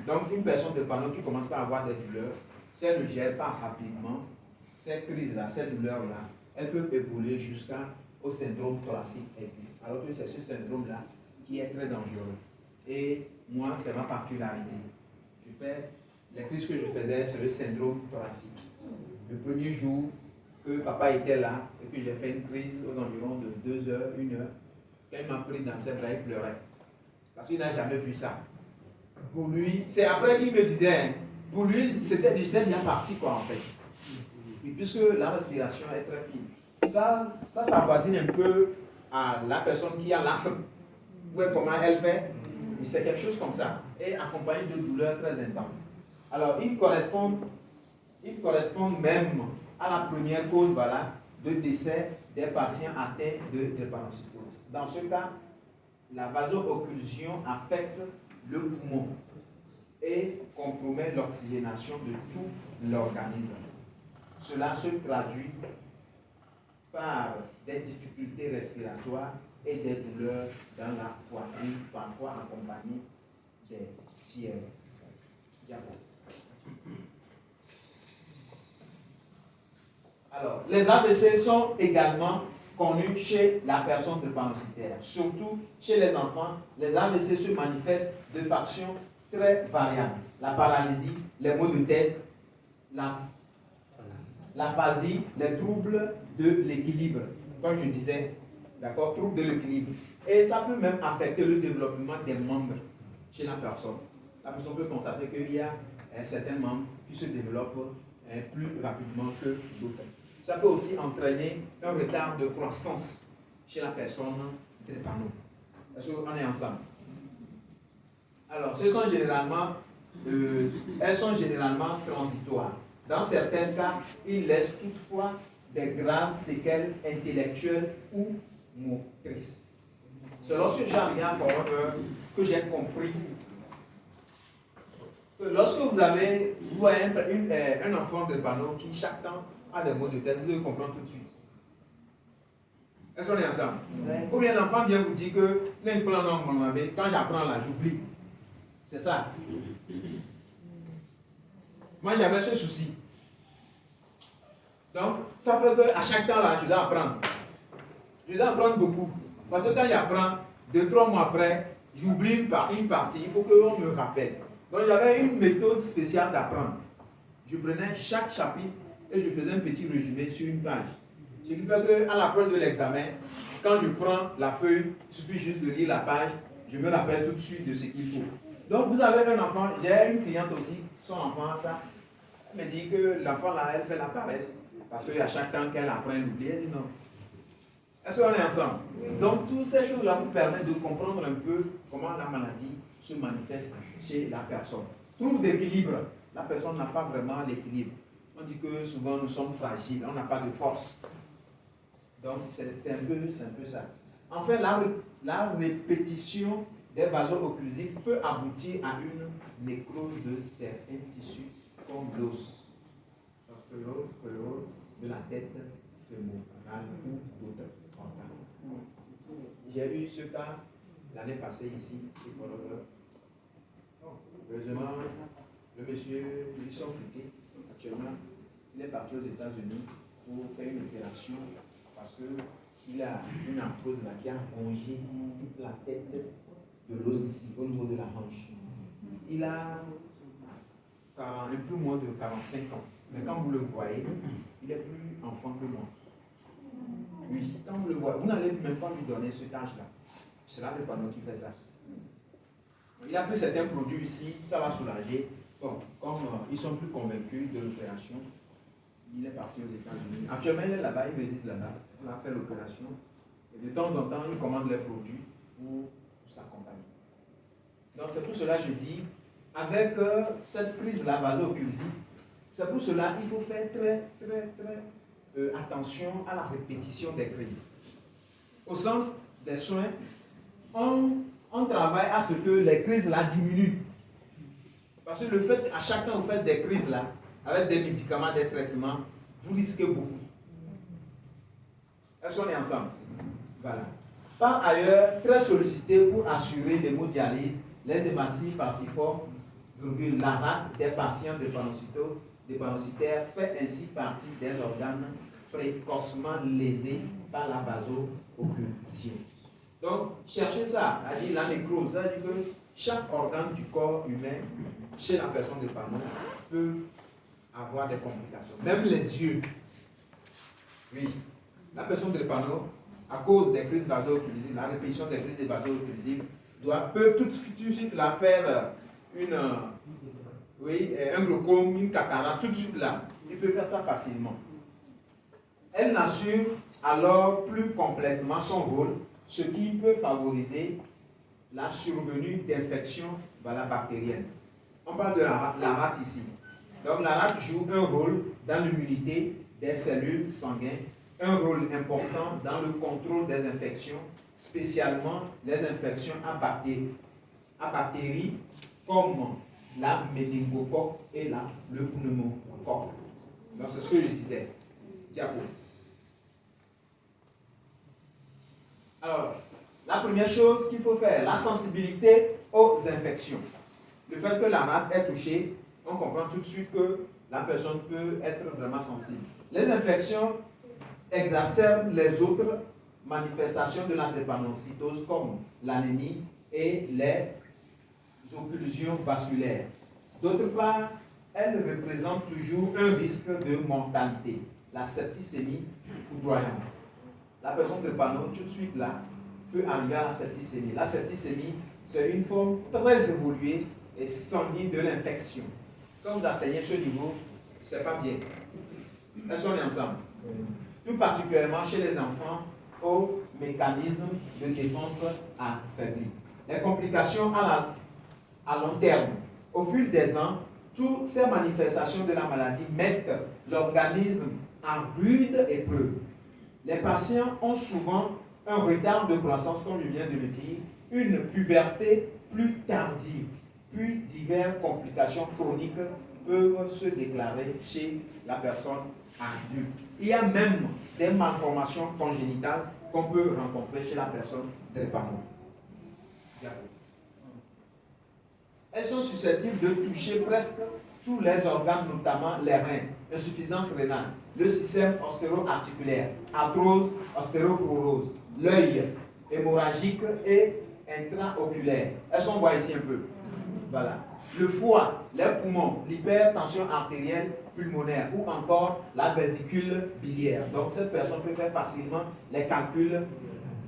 Donc, une personne drépano qui commence par avoir des douleurs, si elle ne gère pas rapidement cette crise-là, cette douleur-là, elle peut évoluer jusqu'au syndrome thoracique aigu. Alors que c'est ce syndrome-là qui est très dangereux. Et moi, c'est ma particularité. Les crises que je faisais, c'est le syndrome thoracique. Le premier jour que papa était là et que j'ai fait une crise aux environs de 2 heures, 1 heure, quand il m'a pris dans ses bras, il pleurait. Parce qu'il n'a jamais vu ça. Pour lui, c'est après qu'il me disait, hein, pour lui, j'étais déjà parti quoi en fait. Et puisque la respiration est très fine. Ça s'avoisine un peu à la personne qui a l'asthme. Vous voyez comment elle fait? C'est quelque chose comme ça. Et accompagné de douleurs très intenses. Alors, il correspond même à la première cause voilà, de décès des patients atteints de drépanocytose. Dans ce cas, la vaso-occlusion affecte le poumon et compromet l'oxygénation de tout l'organisme. Cela se traduit par des difficultés respiratoires et des douleurs dans la poitrine, parfois accompagnées des fièvres. Alors, les AVC sont également connus chez la personne drépanocytaire. Surtout chez les enfants, les AVC se manifestent de façon très variable. La paralysie, les maux de tête, l'aphasie, les troubles de l'équilibre. Comme je disais, d'accord, troubles de l'équilibre. Et ça peut même affecter le développement des membres chez la personne. La personne peut constater qu'il y a certains membres qui se développent plus rapidement que d'autres. Ça peut aussi entraîner un retard de croissance chez la personne drépano. Est-ce qu'on est ensemble? Alors, elles sont généralement transitoires. Dans certains cas, ils laissent toutefois des graves séquelles intellectuelles ou motrices. C'est lorsque j'ai arrivé à Forever que j'ai compris que lorsque vous voyez un enfant drépano qui chaque temps a des maux de tête, vous devez comprendre tout de suite. Est-ce qu'on est ensemble? Ouais. Ou bien l'enfant vient vous dire que quand j'apprends là, j'oublie. C'est ça. Moi, j'avais ce souci. Donc, ça fait qu'à chaque temps là, je dois apprendre. Je dois apprendre beaucoup. Parce que quand j'apprends, 2-3 mois après, j'oublie une partie. Il faut qu'on me rappelle. Donc, j'avais une méthode spéciale d'apprendre. Je prenais chaque chapitre et je faisais un petit résumé sur une page. Ce qui fait qu'à l'approche de l'examen, quand je prends la feuille, il suffit juste de lire la page, je me rappelle tout de suite de ce qu'il faut. Donc, vous avez un enfant, j'ai une cliente aussi, son enfant, ça, elle me dit que l'enfant là, elle fait la paresse. Parce qu'à chaque temps qu'elle apprend, elle oublie, elle dit non. Est-ce qu'on est ensemble? Donc, toutes ces choses-là vous permettent de comprendre un peu comment la maladie se manifeste chez la personne. Trouble d'équilibre. La personne n'a pas vraiment l'équilibre. On dit que souvent nous sommes fragiles, on n'a pas de force. Donc, c'est un peu ça. Enfin, la répétition des vaso-occlusifs peut aboutir à une nécrose de certains tissus comme l'os, l'ostéose, de la tête fémorale ou d'autres organes. J'ai eu ce cas l'année passée ici, chez Pologne. Heureusement, le monsieur, ils sont fliqués. Actuellement, il est parti aux États-Unis pour faire une opération parce qu'il a une arthrose là qui a rongé toute la tête de l'os ici, au niveau de la hanche. Il a un peu moins de 45 ans. Mais quand vous le voyez, il est plus enfant que moi. Oui, quand vous le voyez, vous n'allez même pas lui donner cet âge-là. C'est là le panneau qui fait ça. Il a pris certains produits ici, ça va soulager. Bon, comme ils sont plus convaincus de l'opération, il est parti aux États-Unis. Actuellement, il est là-bas, il visite là-bas. On a fait l'opération. Et de temps en temps, il commande les produits pour s'accompagner. Donc, c'est pour cela que je dis, avec cette crise-là, vaso-occlusive, c'est pour cela qu'il faut faire très attention à la répétition des crises. Au centre des soins, on travaille à ce que les crises-là diminuent. Parce que le fait, à chaque temps, vous faites des crises-là, avec des médicaments, des traitements, vous risquez beaucoup. Est-ce qu'on est ensemble? Voilà. Par ailleurs, très sollicité pour assurer l'hémodialyse, les hématies falciformes, la rate des patients drépanocytaires fait ainsi partie des organes précocement lésés par la vaso-occlusion. Donc, cherchez ça, c'est-à-dire la nécrose, c'est-à-dire que chaque organe du corps humain, chez la personne drépano, peut avoir des complications. Même les yeux. Oui, la personne drépano, à cause des crises vaso-occlusives, la répétition des crises vaso-occlusives, peut tout de suite la faire un glaucome, une cataracte, tout de suite là. Il peut faire ça facilement. Elle n'assure alors plus complètement son rôle, ce qui peut favoriser la survenue d'infections bactériennes. On parle de la rate ici. Donc la rate joue un rôle dans l'immunité des cellules sanguines, un rôle important dans le contrôle des infections, spécialement les infections à bactéries comme la méningocoque et le pneumocoque. Donc c'est ce que je disais. Diapo. Alors, la première chose qu'il faut faire, la sensibilité aux infections. Le fait que la rate est touchée, on comprend tout de suite que la personne peut être vraiment sensible. Les infections exacerbent les autres manifestations de la drépanocytose comme l'anémie et les occlusions vasculaires. D'autre part, elles représentent toujours un risque de mortalité, la septicémie foudroyante. La personne drépano, tout de suite là, peut arriver à la septicémie. La septicémie, c'est une forme très évoluée et sanguine de l'infection. Quand vous atteignez ce niveau, c'est pas bien. Est-ce qu'on est ensemble? Tout particulièrement chez les enfants au mécanisme de défense affaibli. Les complications à long terme. Au fil des ans, toutes ces manifestations de la maladie mettent l'organisme en rude épreuve. Les patients ont souvent un retard de croissance, comme je viens de le dire, une puberté plus tardive, puis diverses complications chroniques peuvent se déclarer chez la personne adulte. Il y a même des malformations congénitales qu'on peut rencontrer chez la personne drépano. Elles sont susceptibles de toucher presque tous les organes, notamment les reins, insuffisance rénale, le système ostéo-articulaire, arthrose, ostéoporose, l'œil hémorragique et intraoculaire. Est-ce qu'on voit ici un peu? Voilà. Le foie, les poumons, l'hypertension artérielle pulmonaire ou encore la vésicule biliaire. Donc cette personne peut faire facilement les calculs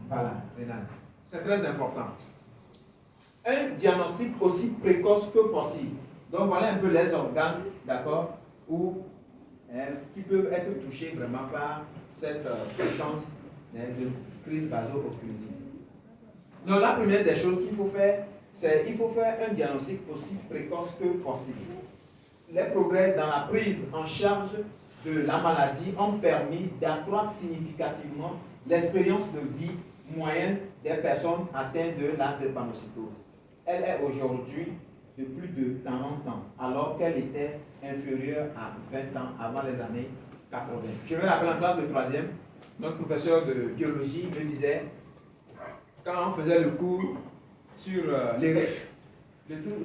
rénales. C'est très important. Un diagnostic aussi précoce que possible. Donc voilà un peu les organes, d'accord, qui peuvent être touchés vraiment par cette fréquence de crise vaso-occlusive. Donc la première des choses qu'il faut faire, c'est qu'il faut faire un diagnostic aussi précoce que possible. Les progrès dans la prise en charge de la maladie ont permis d'accroître significativement l'expérience de vie moyenne des personnes atteintes de la drépanocytose. Elle est aujourd'hui de plus de 40 ans, alors qu'elle était inférieure à 20 ans avant les années 80. Je me rappelle en classe de 3e, notre professeur de biologie me disait, quand on faisait le cours sur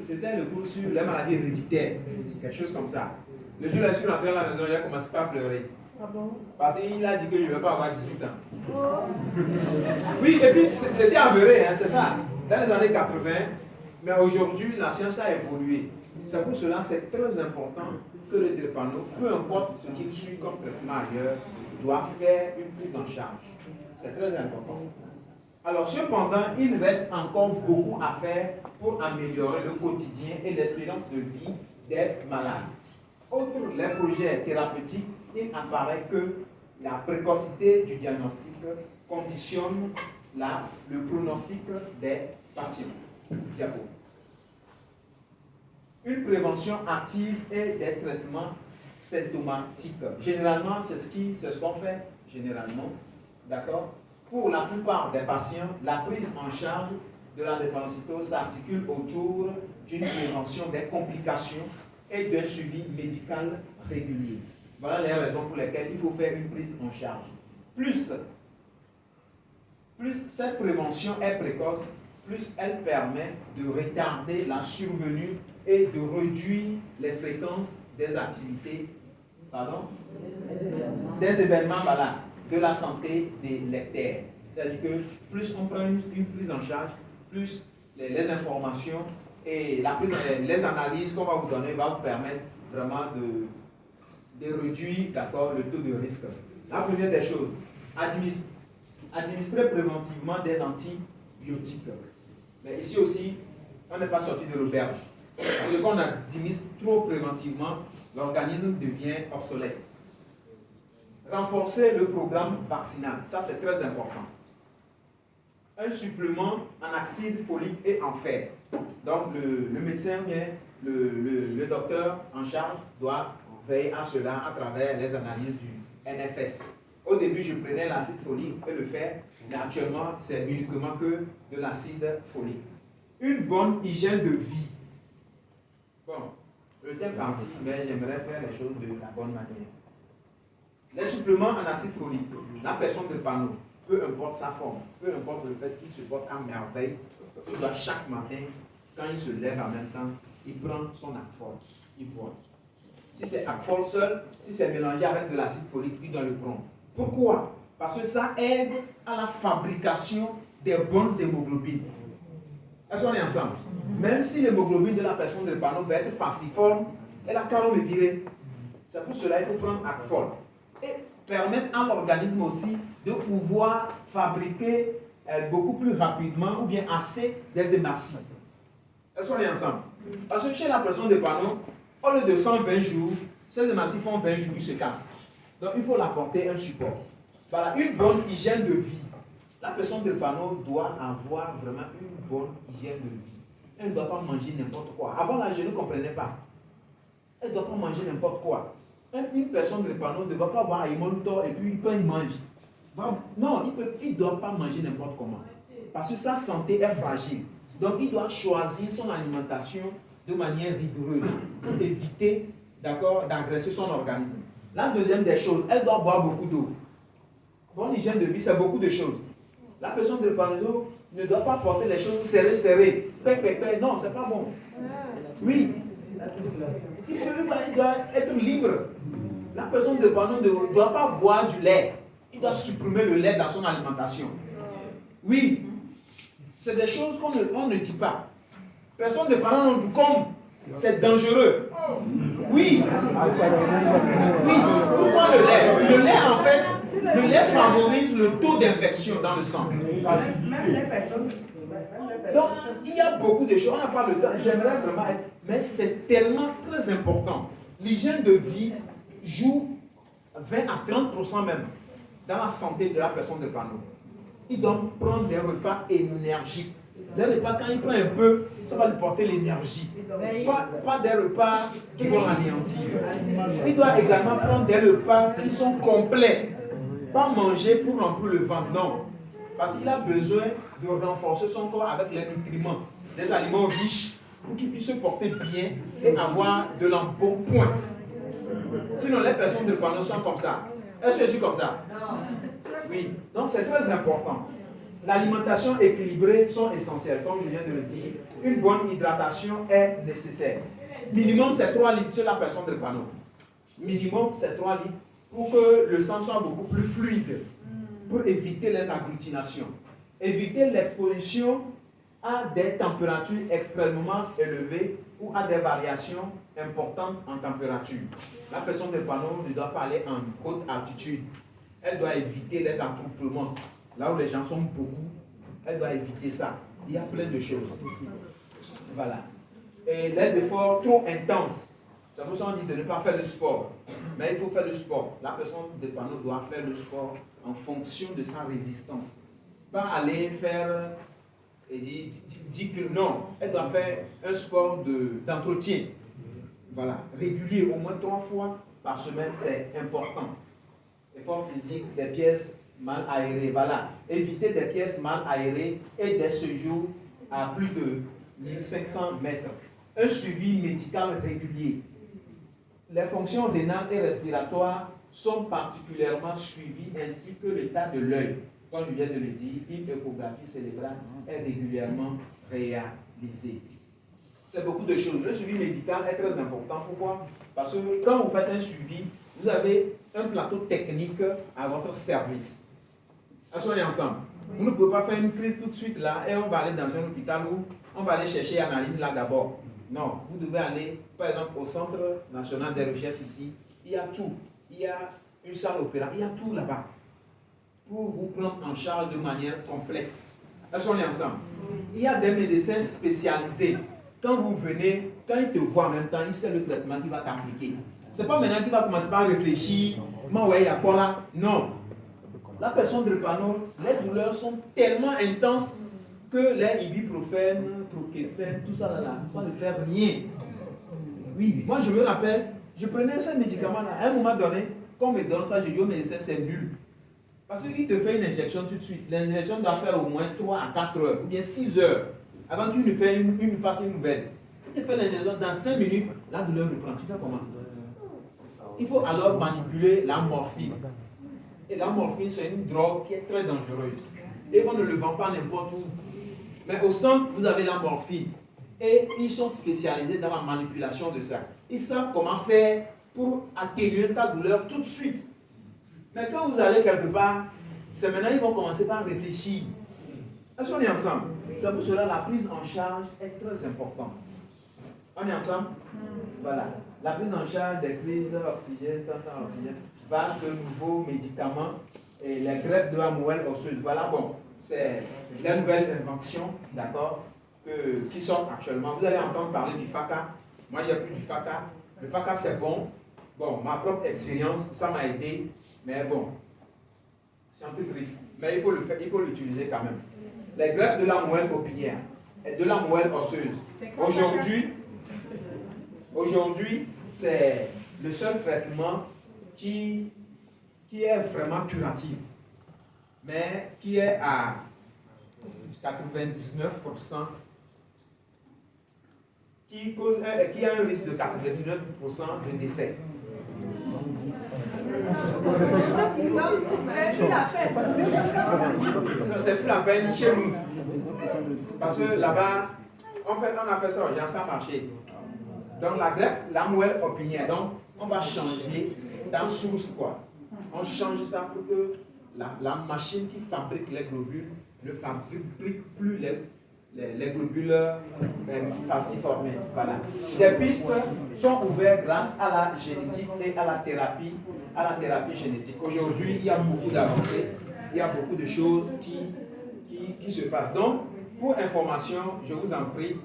c'était le cours sur les maladies héréditaires, quelque chose comme ça. Le jour où je suis rentré à la maison, il a commencé par pleurer. Ah bon? Parce qu'il a dit que je ne vais pas avoir 18 ans. Oh. Oui, et puis c'était avéré, hein, c'est ça. Dans les années 80, mais aujourd'hui, la science a évolué. C'est pour cela que c'est très important que le drépano, peu importe ce qu'il suit comme traitement ailleurs, doit faire une prise en charge. C'est très important. Alors, cependant, il reste encore beaucoup à faire pour améliorer le quotidien et l'espérance de vie des malades. Outre les projets thérapeutiques, il apparaît que la précocité du diagnostic conditionne le pronostic des patients. Diapo. Une prévention active et des traitements symptomatiques. Généralement, c'est ce qu'on fait, généralement, d'accord? Pour la plupart des patients, la prise en charge de la drépanocytose s'articule autour d'une prévention des complications et d'un suivi médical régulier. Voilà les raisons pour lesquelles il faut faire une prise en charge. Plus cette prévention est précoce, plus elle permet de retarder la survenue et de réduire les fréquences des activités, des événements de la santé des lecteurs. C'est-à-dire que plus on prend une prise en charge, plus les informations et les analyses qu'on va vous donner va vous permettre vraiment de réduire le taux de risque. La première des choses, administrer préventivement des antibiotiques. Mais ici aussi, on n'est pas sorti de l'auberge. Parce qu'on administre trop préventivement, l'organisme devient obsolète. Renforcer le programme vaccinal, ça c'est très important. Un supplément en acide folique et en fer. Donc le médecin, le docteur en charge doit veiller à cela à travers les analyses du NFS. Au début, je prenais l'acide folique et le fer, mais actuellement, c'est uniquement que de l'acide folique. Une bonne hygiène de vie. Bon, le temps est parti, mais j'aimerais faire les choses de la bonne manière. Les suppléments en acide folique, la personne drépano, peu importe sa forme, peu importe le fait qu'il se porte à merveille, il doit chaque matin, quand il se lève en même temps, il prend son Accfol, il boit. Si c'est Accfol seul, si c'est mélangé avec de l'acide folique, il doit le prendre. Pourquoi? Parce que ça aide à la fabrication des bonnes hémoglobines. Est-ce qu'on est ensemble? Même si l'hémoglobine de la personne drépano va être falciforme, elle a qu'à me virer. C'est pour cela qu'il faut prendre Accfol. Et permettre à l'organisme aussi de pouvoir fabriquer beaucoup plus rapidement ou bien assez des hématies. Est-ce qu'on est ensemble? Parce que chez la personne drépano, au lieu de 120 jours, ces hématies font 20 jours, ils se cassent. Donc il faut l'apporter un support. Voilà, une bonne hygiène de vie. La personne drépano doit avoir vraiment une bonne hygiène de vie. Elle ne doit pas manger n'importe quoi. Avant là, je ne comprenais pas. Elle ne doit pas manger n'importe quoi. Une personne drépano ne va pas avoir un montor et puis il mange. Non, il ne doit pas manger n'importe comment. Parce que sa santé est fragile. Donc il doit choisir son alimentation de manière rigoureuse pour éviter d'agresser son organisme. La deuxième des choses, elle doit boire beaucoup d'eau. Bonne hygiène de vie, c'est beaucoup de choses. La personne drépanoso ne doit pas porter les choses serrées. Non, c'est pas bon. Oui. Il doit être libre. La personne drépanoso ne doit pas boire du lait. Il doit supprimer le lait dans son alimentation. Oui. C'est des choses qu'on ne dit pas. Personne drépanoso, comme c'est dangereux. Oui. Oui. Pourquoi le lait? Le lait, en fait, le lait favorise le taux d'infection dans le sang. Donc, il y a beaucoup de choses. On n'a pas le temps. J'aimerais vraiment être. Mais c'est tellement très important. L'hygiène de vie joue 20 à 30% même dans la santé de la personne drépanoso. Il doit prendre des repas énergiques. Des repas, quand il prend un peu, ça va lui porter l'énergie. Pas des repas qui vont l'anéantir. Il doit également prendre des repas qui sont complets. Pas manger pour remplir le ventre, non. Parce qu'il a besoin de renforcer son corps avec les nutriments, des aliments riches, pour qu'il puisse se porter bien et avoir de l'embonpoint. Sinon, les personnes drépanoso sont comme ça. Est-ce que je suis comme ça? Non. Oui. Donc, c'est très important. L'alimentation équilibrée sont essentielles, comme je viens de le dire. Une bonne hydratation est nécessaire. Minimum, c'est 3 litres sur la personne drépanoso. Minimum, c'est 3 litres pour que le sang soit beaucoup plus fluide, pour éviter les agglutinations. Éviter l'exposition à des températures extrêmement élevées ou à des variations importantes en température. La personne drépanoso ne doit pas aller en haute altitude. Elle doit éviter les attroupements. Là où les gens sont beaucoup, elle doit éviter ça. Il y a plein de choses. Voilà. Et les efforts trop intenses. C'est pour ça qu'on dit de ne pas faire le sport. Mais il faut faire le sport. La personne drépanoso doit faire le sport en fonction de sa résistance. Pas aller faire et dire que non. Elle doit faire un sport d'entretien. Voilà. Régulier, au moins 3 fois par semaine, c'est important. Effort physique, des pièces mal aérées. Voilà. Éviter des pièces mal aérées et des séjours à plus de 1500 mètres. Un suivi médical régulier. Les fonctions rénales et respiratoires sont particulièrement suivies ainsi que l'état de l'œil. Comme je viens de le dire, une échographie cérébrale est régulièrement réalisée. C'est beaucoup de choses. Le suivi médical est très important. Pourquoi? Parce que quand vous faites un suivi, vous avez un plateau technique à votre service. Est-ce qu'on est ensemble? Vous ne pouvez pas faire une crise tout de suite là et on va aller dans un hôpital où on va aller chercher l'analyse là d'abord. Non, vous devez aller, par exemple, au Centre national des recherches ici. Il y a tout. Il y a une salle opéra. Il y a tout là-bas. Pour vous prendre en charge de manière complète. Est-ce qu'on est ensemble? Il y a des médecins spécialisés. Quand vous venez, quand ils te voient en même temps, ils savent le traitement qu'il va t'appliquer. Ce n'est pas maintenant qu'il va commencer par réfléchir. Il y a quoi là? Non. La personne drépanoso, les douleurs sont tellement intenses que les ibuprofène, proképhène, tout ça là, ça ne fait rien. Oui, moi je me rappelle, je prenais ce médicament-là. À un moment donné, quand on me donne ça, je dis au médecin, c'est nul. Parce qu'il te fait une injection tout de suite. L'injection doit faire au moins 3 à 4 heures, ou bien 6 heures, avant qu'il ne fasse une nouvelle. Il te fait l'injection, dans 5 minutes, la douleur reprend. Tu fais comment? Il faut alors manipuler la morphine. Et la morphine, c'est une drogue qui est très dangereuse. Et on ne le vend pas n'importe où. Mais au centre, vous avez la morphine. Et ils sont spécialisés dans la manipulation de ça. Ils savent comment faire pour atténuer ta douleur tout de suite. Mais quand vous allez quelque part, c'est maintenant qu'ils vont commencer par réfléchir. Est-ce qu'on est ensemble? C'est pour cela que la prise en charge est très importante. On est ensemble? Voilà. La prise en charge des crises d'oxygène, va de nouveaux médicaments et les greffes de la moelle osseuse. Voilà, bon, c'est les nouvelles inventions, d'accord, qui sortent actuellement. Vous allez entendre parler du FACA. Moi, j'ai pris du FACA. Le FACA, c'est bon. Bon, ma propre expérience, ça m'a aidé. Mais bon, c'est un peu griffe. Mais il faut le faire, il faut l'utiliser quand même. Les greffes de la moelle opinière et de la moelle osseuse. Aujourd'hui, c'est le seul traitement qui est vraiment curatif, mais qui est à 99%, qui a un risque de 99% de décès. Non, c'est plus la peine chez nous. Parce que là-bas, on a fait ça, ça a marché. Donc la greffe, la moelle opinière. Donc on va changer dans source quoi. On change ça pour que la machine qui fabrique les globules ne fabrique plus les globules falciformés. Voilà. Des pistes sont ouvertes grâce à la génétique et à la thérapie génétique. Aujourd'hui, il y a beaucoup d'avancées, il y a beaucoup de choses qui se passent. Donc, pour information, je vous en prie,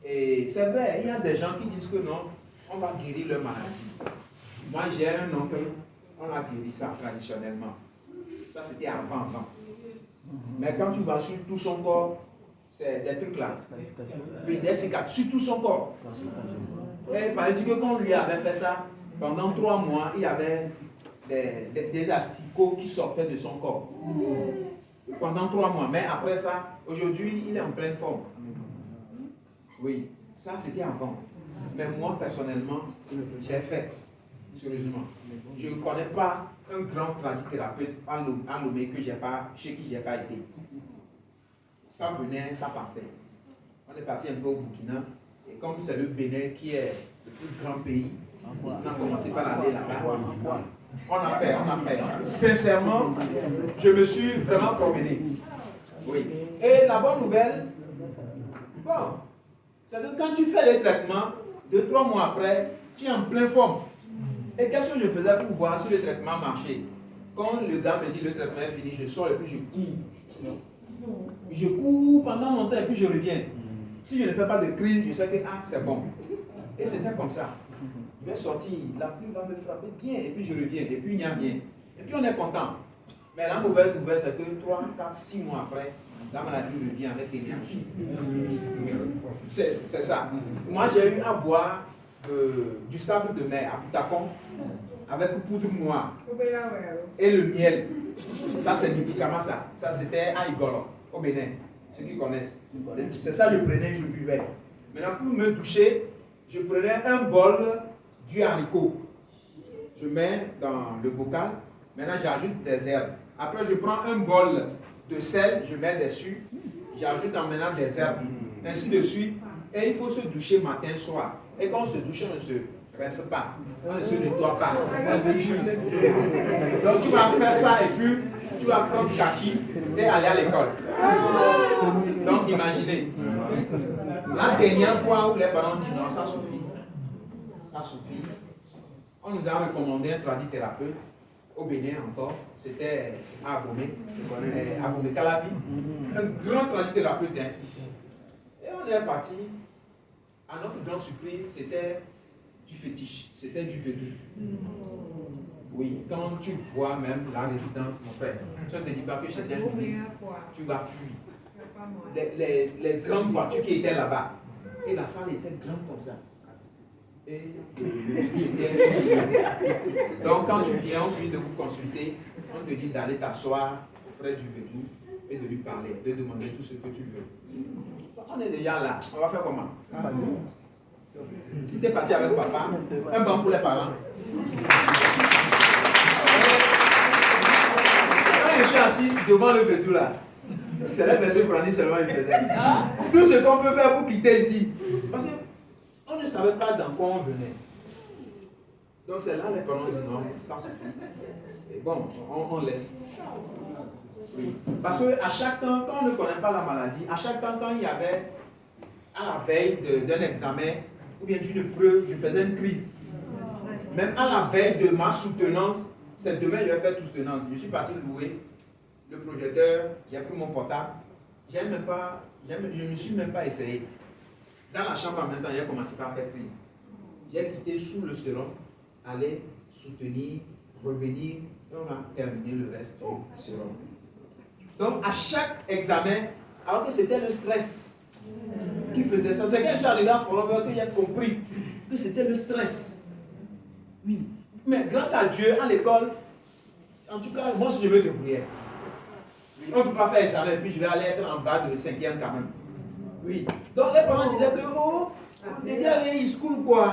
et c'est vrai, il y a des gens qui disent que non, on va guérir leur maladie. Moi, j'ai un oncle, on a guéri ça traditionnellement. Ça, c'était avant. Mais quand tu vas sur tout son corps, c'est des trucs là. Oui, des cicatrices sur tout son corps. Et il fallait dire que quand on lui avait fait ça, pendant 3 mois, il y avait des asticots qui sortaient de son corps. Pendant 3 mois. Mais après ça, aujourd'hui, il est en pleine forme. Oui, ça c'était avant. Mais moi, personnellement, j'ai fait. Sérieusement. Je ne connais pas un grand tradithérapeute à Lomé chez qui je n'ai pas été. Ça venait, ça partait. On est parti un peu au Burkina. Et comme c'est le Bénin qui est le plus grand pays, on a commencé par aller là-bas. On a fait. Sincèrement, je me suis vraiment promené. Oui. Et la bonne nouvelle, bon, c'est que quand tu fais les traitements, 2-3 mois après, tu es en pleine forme. Et qu'est-ce que je faisais pour voir si le traitement marchait? Quand le gars me dit le traitement est fini, je sors et puis je cours. Je cours pendant longtemps et puis je reviens. Si je ne fais pas de crise, je sais que c'est bon. Et c'était comme ça. Je vais sortir, la pluie va me frapper bien et puis je reviens et puis il n'y a rien. Et puis on est content. Mais la mauvaise nouvelle, c'est que 3, 4, 6 mois après, la maladie revient avec l'énergie. C'est ça. Moi, j'ai eu à boire du sable de mer à Boutacon avec poudre noire et le miel. Ça, c'est médicament, ça. Ça, c'était à Igolo, au Bénin. Ceux qui connaissent. C'est ça, je prenais, je buvais. Maintenant, pour me toucher, je prenais un bol d'huile haricot. Je mets dans le bocal. Maintenant, j'ajoute des herbes. Après, je prends un bol de sel, je mets dessus. J'ajoute en maintenant des herbes. Ainsi de suite. Et il faut se doucher matin, soir. Et quand on se douche, on ne se rince pas. On ne se nettoie pas. Donc, tu vas faire ça et puis tu vas prendre kaki et aller à l'école. Donc, imaginez. La dernière fois où les parents disent non, ça suffit. Ça suffit. On nous a recommandé un tradithérapeute au Bénin encore. C'était à Abomey Calabi. Un grand tradithérapeute. Et on est parti. À notre grande surprise, c'était du fétiche, c'était du védu. Oui, quand tu vois même la résidence, mon frère, tu ne te dis pas que chez un ministre, tu vas fuir. Les grandes voitures qui étaient là-bas, et la salle était grande comme ça. Et le védu était... Donc quand tu viens, on vient de vous consulter, on te dit d'aller t'asseoir auprès du védu et de lui parler, de demander tout ce que tu veux. On est déjà là, on va faire comment? Si tu es parti avec papa, un banc pour les parents. Quand je suis assis devant le védu là, c'est la personne chronique seulement il faisait. Tout ce qu'on peut faire pour quitter ici. Parce qu'on ne savait pas dans quoi on venait. Donc c'est là les parents disent non, ça suffit. Et bon, on laisse. Oui. Parce qu'à chaque temps, quand on ne connaît pas la maladie, à chaque temps, quand il y avait à la veille d'un examen ou bien d'une preuve, je faisais une crise. Même à la veille de ma soutenance, c'est demain je vais faire toute soutenance. Je suis parti louer le projecteur, j'ai pris mon portable, je ne me suis même pas essayé. Dans la chambre en même temps, j'ai commencé par faire crise. J'ai quitté sous le sérum, aller soutenir, revenir, et on a terminé le reste du sérum. Donc à chaque examen, alors que c'était le stress qui faisait ça, c'est quand je suis arrivé à Forum que j'ai compris que c'était le stress. Oui. Mais grâce à Dieu, à l'école, en tout cas, moi je me débrouillais. On ne peut pas faire examen, puis je vais aller être en bas de 5e quand même. Oui. Donc les parents disaient que, oh, déjà aller à school quoi.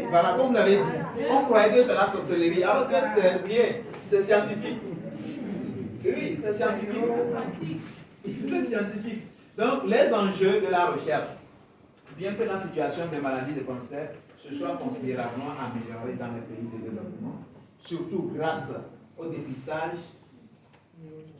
Voilà, comme vous l'avez dit. On croyait que c'est la sorcellerie, alors que c'est rien. C'est scientifique. Oui, c'est scientifique. C'est scientifique. Donc, les enjeux de la recherche. Bien que la situation des maladies de cancer se soit considérablement améliorée dans les pays de développement, surtout grâce au dépistage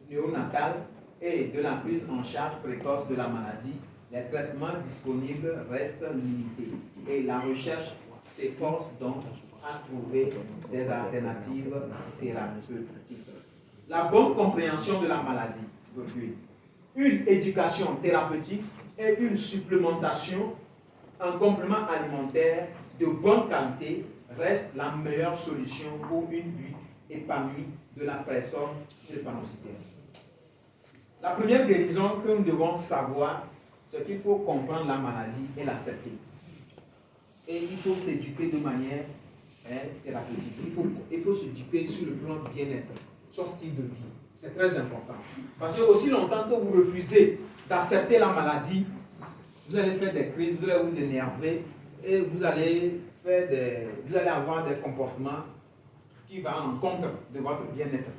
néonatal et de la prise en charge précoce de la maladie, les traitements disponibles restent limités et la recherche s'efforce donc à trouver des alternatives thérapeutiques. La bonne compréhension de la maladie, une éducation thérapeutique et une supplémentation, un complément alimentaire de bonne qualité reste la meilleure solution pour une vie épanouie de la personne drépanocytaire. La première guérison que nous devons savoir, c'est qu'il faut comprendre la maladie et l'accepter. Et il faut s'éduquer de manière thérapeutique. Il faut s'éduquer sur le plan bien-être, son style de vie. C'est très important. Parce que aussi longtemps que vous refusez d'accepter la maladie, vous allez faire des crises, vous allez vous énerver et vous allez avoir des comportements qui vont en contre de votre bien-être.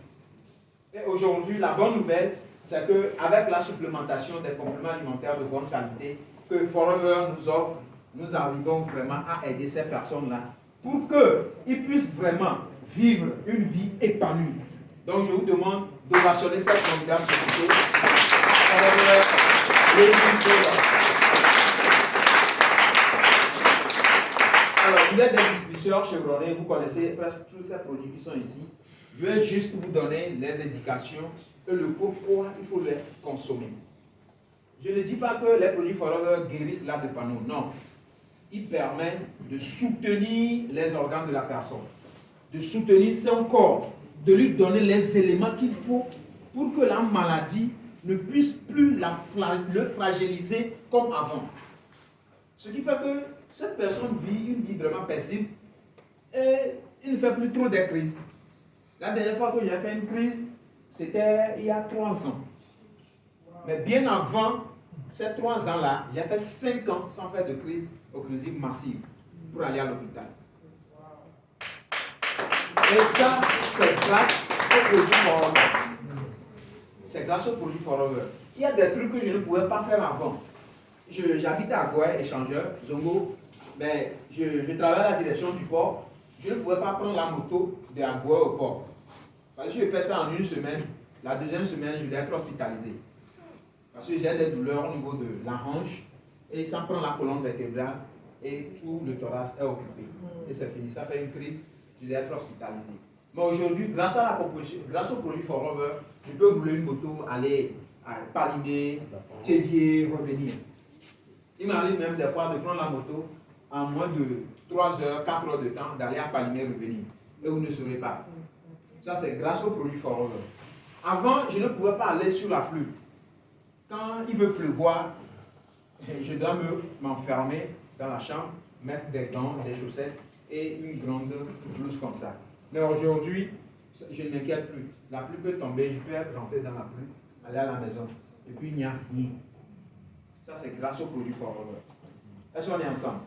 Et aujourd'hui, la bonne nouvelle, c'est qu'avec la supplémentation des compléments alimentaires de bonne qualité que Forever nous offre, nous arrivons vraiment à aider ces personnes-là pour qu'ils puissent vraiment vivre une vie épanouie. Donc, je vous demande d'ovationner cette formidable société. Alors, vous êtes des distributeurs chevronnés, vous connaissez presque tous ces produits qui sont ici. Je vais juste vous donner les indications et le pourquoi il faut les consommer. Je ne dis pas que les produits Forever guérissent la drépano, non. Ils permettent de soutenir les organes de la personne, de soutenir son corps, de lui donner les éléments qu'il faut pour que la maladie ne puisse plus le fragiliser comme avant. Ce qui fait que cette personne vit une vie vraiment paisible et il ne fait plus trop de crises. La dernière fois que j'ai fait une crise, c'était il y a 3 ans. Mais bien avant ces 3 ans-là, j'ai fait 5 ans sans faire de crise occlusive massive pour aller à l'hôpital. Et ça, c'est grâce au produit Forever. C'est grâce au produit Forever. Il y a des trucs que je ne pouvais pas faire avant. J'habite à Goué, échangeur, Zongo, mais je travaille à la direction du port. Je ne pouvais pas prendre la moto de Agoué au port. Parce que je fais ça en 1 semaine. La deuxième semaine, je vais être hospitalisé. Parce que j'ai des douleurs au niveau de la hanche et ça prend la colonne vertébrale et tout le thorax est occupé. Et c'est fini, ça fait une crise, je vais être hospitalisé. Mais aujourd'hui, grâce à la composition, grâce au produit Forever, je peux rouler une moto, aller à Palimé, Thévier, revenir. Il m'arrive même des fois de prendre la moto en moins de 3 heures, 4 heures de temps, d'aller à Palimé, revenir. Et vous ne saurez pas. Ça, c'est grâce au produit Forever. Avant, je ne pouvais pas aller sur la pluie. Quand il veut pleuvoir, je dois m'enfermer dans la chambre, mettre des gants, des chaussettes et une grande blouse comme ça. Mais aujourd'hui, je ne m'inquiète plus. La pluie peut tomber, je peux rentrer dans la pluie, aller à la maison. Et puis, il n'y a rien. Ça, c'est grâce au produit Forever. Est-ce qu'on est ensemble?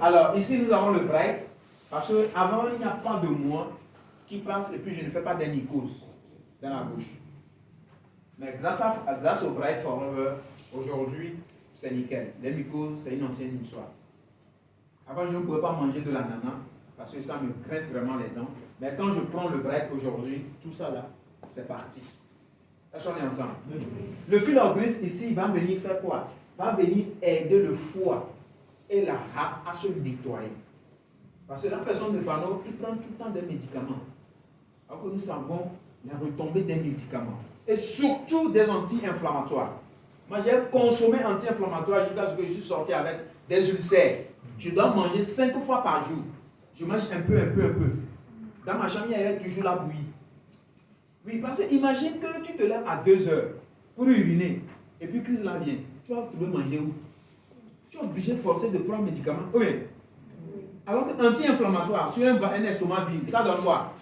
Alors, ici, nous avons le Bright. Parce qu'avant, il n'y a pas de mois qui passe et puis je ne fais pas des mycoses dans la bouche. Mais grâce au Bright Forever, aujourd'hui, c'est nickel. Les mycoses, c'est une ancienne histoire. Avant, je ne pouvais pas manger de l'ananas parce que ça me graisse vraiment les dents. Mais quand je prends le Bright aujourd'hui, tout ça là, c'est parti. Est-ce qu'on est ensemble? Le fil organique ici va venir faire quoi? Va venir aider le foie et la rate à se nettoyer. Parce que la personne de Pano, il prend tout le temps des médicaments. Alors que nous savons la retombée des médicaments. Et surtout des anti-inflammatoires. Moi, j'ai consommé anti-inflammatoires jusqu'à ce que je suis sorti avec des ulcères. Je dois manger 5 fois par jour. Je mange un peu. Dans ma chambre, il y avait toujours la bouillie. Oui, parce que imagine que tu te lèves à 2 heures pour uriner. Et puis crise là vient. Tu vas trouver manger où? Tu es obligé de forcer de prendre un médicament. Oui. Alors que anti-inflammatoire, sur un estomac vide, ça donne quoi?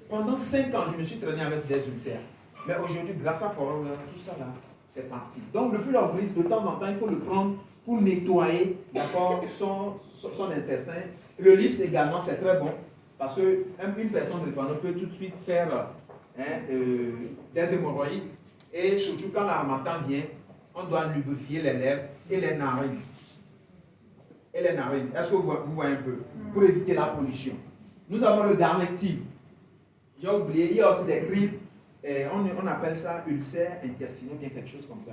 Pendant 5 ans, je me suis traîné avec des ulcères. Mais aujourd'hui, grâce à Forever, tout ça là, c'est parti. Donc le flux d'organisme, de temps en temps, il faut le prendre pour nettoyer, d'accord, son intestin. Le lips également, c'est très bon, parce qu'une personne drépano peut tout de suite faire des hémorroïdes, et surtout quand l'harmattan vient, on doit lubrifier les lèvres et les narines. Est-ce que vous voyez un peu? Pour éviter la pollution. Nous avons le garlectine. J'ai oublié, il y a aussi des crises, on appelle ça ulcère intestinaux, bien quelque chose comme ça.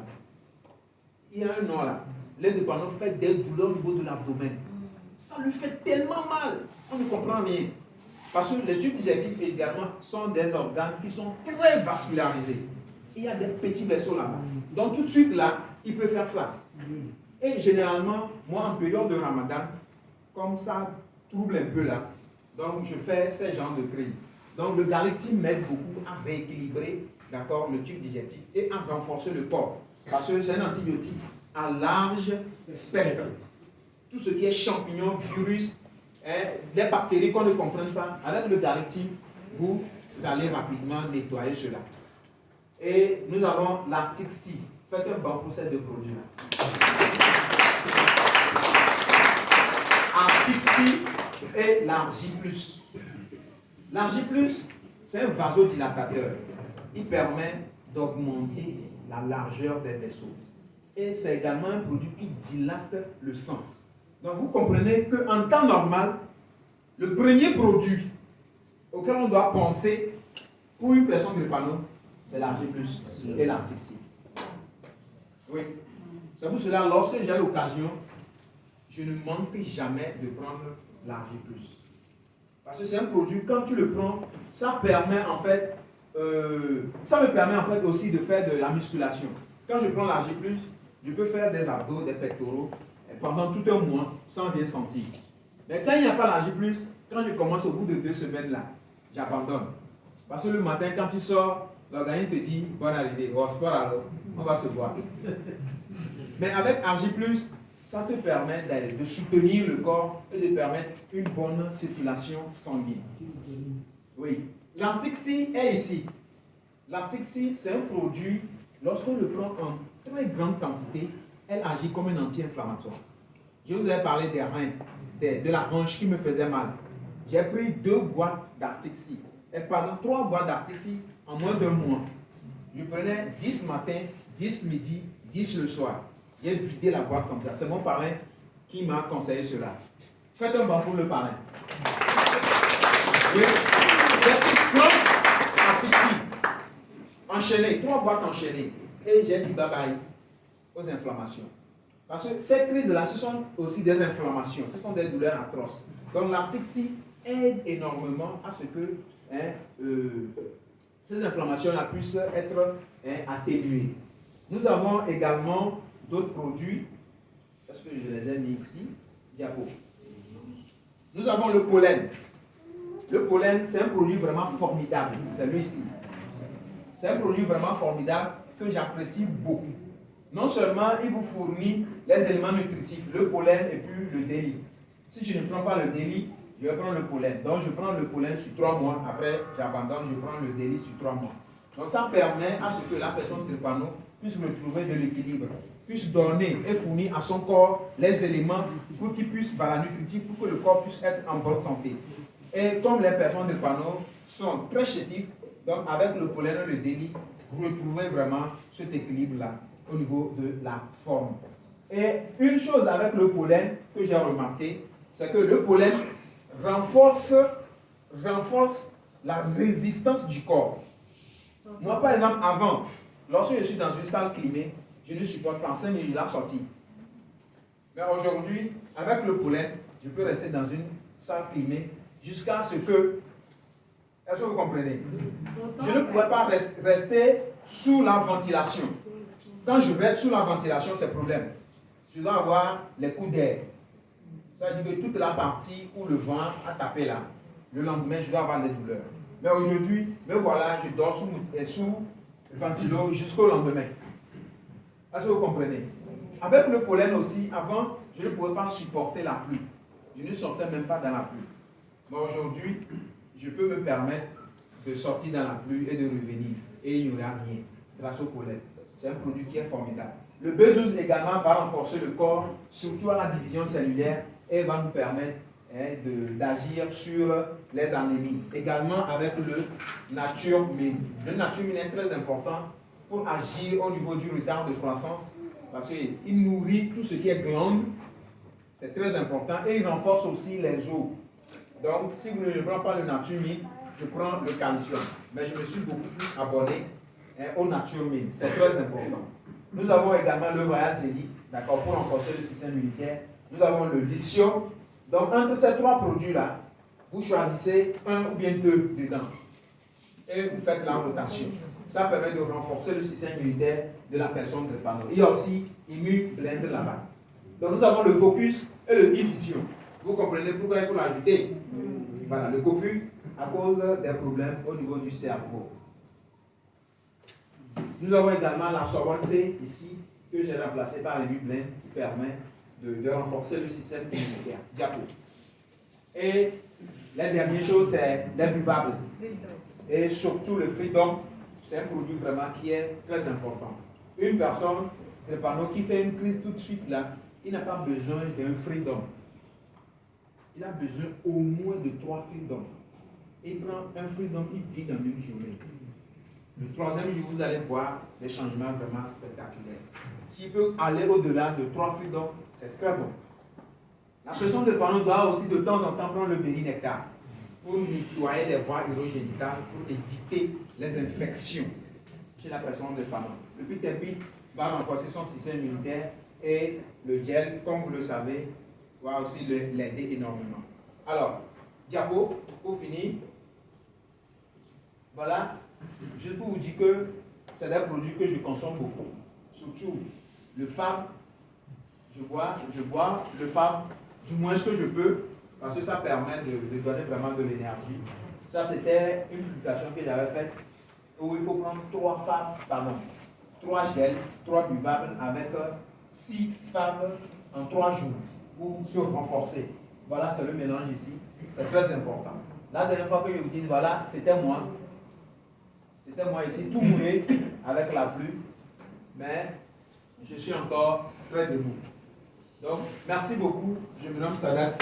Il y a un nom là. Les drépano fait des douleurs au niveau de l'abdomen. Ça lui fait tellement mal, on ne comprend rien. Parce que les tubes digestifs également sont des organes qui sont très vascularisés. Il y a des petits vaisseaux là-bas. Donc tout de suite là, il peut faire ça. Et généralement, moi en période de Ramadan, comme ça trouble un peu là, donc je fais ce genre de crise. Donc le garlectine m'aide beaucoup à rééquilibrer, d'accord, le tube digestif et à renforcer le corps. Parce que c'est un antibiotique à large spectre. Tout ce qui est champignons, virus, les bactéries qu'on ne comprend pas, avec le garlectine, vous allez rapidement nettoyer cela. Et nous avons l'article C. Faites un banc pour ces deux produits-là. Article C et l'Argi+. L'Argi+, c'est un vasodilatateur. Il permet d'augmenter la largeur des vaisseaux. Et c'est également un produit qui dilate le sang. Donc vous comprenez qu'en temps normal, le premier produit auquel on doit penser pour une personne drépano, c'est l'Argi+ et l'article C. Oui. C'est pour cela, lorsque j'ai l'occasion, je ne manque jamais de prendre l'Argi+. Parce que c'est un produit, quand tu le prends, ça permet en fait, ça me permet en fait aussi de faire de la musculation. Quand je prends l'Argi+, je peux faire des abdos, des pectoraux, pendant tout un mois, sans rien sentir. Mais quand il n'y a pas l'Argi+, quand je commence au bout de 2 semaines là, j'abandonne. Parce que le matin, quand tu sors, l'organisme te dit, bonne arrivée, au sport alors, on va se voir. Mais avec Argi+, ça te permet de soutenir le corps et de permettre une bonne circulation sanguine. Oui. L'article C est ici. L'article C, c'est un produit, lorsqu'on le prend en très grande quantité, elle agit comme un anti-inflammatoire. Je vous ai parlé des reins, de la hanche qui me faisait mal. J'ai pris 2 boîtes d'article C. Et pendant 3 boîtes d'article C, en moins d'un mois, je prenais 10 matin, 10 midi, 10 le soir. J'ai vidé la boîte comme ça. C'est mon parrain qui m'a conseillé cela. Faites un banc pour le parrain. J'ai pris plein d'article C. Enchaîné, 3 boîtes enchaînées. Et j'ai dit bye bye aux inflammations. Parce que ces crises-là, ce sont aussi des inflammations, ce sont des douleurs atroces. Donc l'article C aide énormément à ce que ces inflammations-là puissent être atténuées. Nous avons également d'autres produits. Est-ce que je les ai mis ici? Diapo. Nous avons le pollen. Le pollen, c'est un produit vraiment formidable. C'est lui ici. C'est un produit vraiment formidable que j'apprécie beaucoup. Non seulement il vous fournit les éléments nutritifs, le pollen et puis le délit. Si je ne prends pas le délit, je vais prendre le pollen. Donc je prends le pollen sur 3 mois. Après, j'abandonne, je prends le délit sur 3 mois. Donc ça permet à ce que la personne drépano puisse retrouver de l'équilibre, puisse donner et fournir à son corps les éléments pour qu'il puisse, par la nutritive, pour que le corps puisse être en bonne santé. Et comme les personnes drépano sont très chétives, donc avec le pollen et le délit, vous retrouvez vraiment cet équilibre-là au niveau de la forme. Et une chose avec le pollen que j'ai remarqué, c'est que le pollen renforce la résistance du corps. Moi, par exemple, avant, lorsque je suis dans une salle climée, je ne supporte pas en 5 minutes la sortie. Mais aujourd'hui, avec le pollen, je peux rester dans une salle climée jusqu'à ce que... Est-ce que vous comprenez? Je ne pourrais pas rester sous la ventilation. Quand je reste sous la ventilation, c'est problème. Je dois avoir les coups d'air. Ça veut dire que toute la partie où le vent a tapé là, le lendemain, je dois avoir des douleurs. Mais aujourd'hui, me voilà, je dors sous le ventilo jusqu'au lendemain. Est-ce que vous comprenez? Avec le pollen aussi, avant, je ne pouvais pas supporter la pluie. Je ne sortais même pas dans la pluie. Mais aujourd'hui, je peux me permettre de sortir dans la pluie et de revenir. Et il n'y aura rien grâce au pollen. C'est un produit qui est formidable. Le B12 également va renforcer le corps, surtout à la division cellulaire, et va nous permettre d'agir sur les anémies. Également avec le Nature-Mine. Le Nature-Mine est très important pour agir au niveau du retard de croissance parce qu'il nourrit tout ce qui est glande, c'est très important, et il renforce aussi les os. Donc, si vous ne prenez pas le Nature-Mine, je prends le calcium. Mais je me suis beaucoup plus abonné au Nature-Mine. C'est très important. Nous avons également le Royal Jelly, d'accord, pour renforcer le système immunitaire. Nous avons le lithium. Donc, entre ces trois produits-là, vous choisissez un ou bien deux dedans. Et vous faites la rotation. Ça permet de renforcer le système immunitaire de la personne drépano. Il y a aussi Immune Blend là-bas. Donc, nous avons le Focus et le Vision. Vous comprenez pourquoi il faut l'ajouter? Voilà, le COFU à cause des problèmes au niveau du cerveau. Nous avons également l'absorbant C ici, que j'ai remplacé par l'Immune Blend, qui permet de renforcer le système immunitaire. Diapo. Et la dernière chose, c'est l'imbuvables. Et surtout le Freedom, c'est un produit vraiment qui est très important. Une personne drépano qui fait une crise tout de suite là, il n'a pas besoin d'un Freedom. Il a besoin au moins de 3 Freedom. Il prend un Freedom, il vit dans une journée. Le troisième jour, vous allez voir des changements vraiment spectaculaires. S'il peut aller au-delà de 3 Freedom, c'est très bon. La personne drépano doit aussi de temps en temps prendre le périnectar pour nettoyer les voies urogénitales, pour éviter les infections chez la personne drépano. Le Pitempit va renforcer son système immunitaire et le gel, comme vous le savez, va aussi l'aider énormément. Alors, diapo, pour finir, voilà, juste pour vous dire que c'est des produits que je consomme beaucoup. Surtout le FAB, je bois le FAB du moins ce que je peux, parce que ça permet de donner vraiment de l'énergie. Ça, c'était une publication que j'avais faite où il faut prendre 3 gels, 3 buvables avec 6 FAB en 3 jours pour se renforcer. Voilà, c'est le mélange ici. C'est très important. La dernière fois que je vous dis, voilà, c'était moi. C'était moi ici, tout mouillé avec la pluie. Mais je suis encore très debout. Donc, merci beaucoup. Je me nomme Sadat.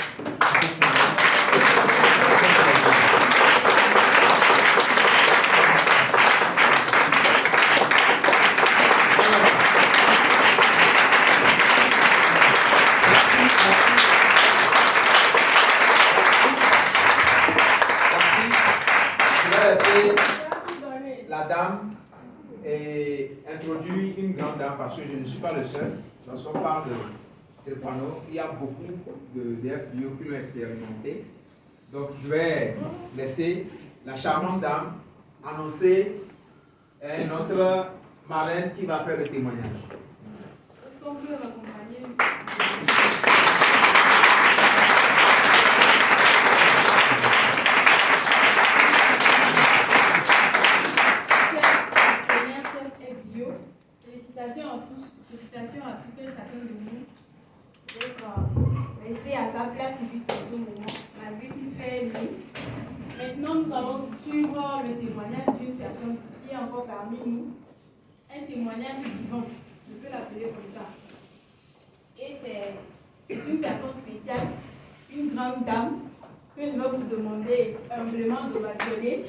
La dame et introduit une grande dame parce que je ne suis pas le seul. Parce qu'on parle de drépano, il y a beaucoup de FBO qui l'ont expérimenté. Donc je vais laisser la charmante dame annoncer notre marraine qui va faire le témoignage. Est-ce qu'on peut m'accompagner? Félicitations à tout un chacun de nous d'être resté à sa place jusqu'à ce moment, malgré qu'il fait nuit. Maintenant, nous allons suivre le témoignage d'une personne qui est encore parmi nous. Un témoignage vivant, je peux l'appeler comme ça. Et c'est une personne spéciale, une grande dame, que je vais vous demander humblement d'ovationner.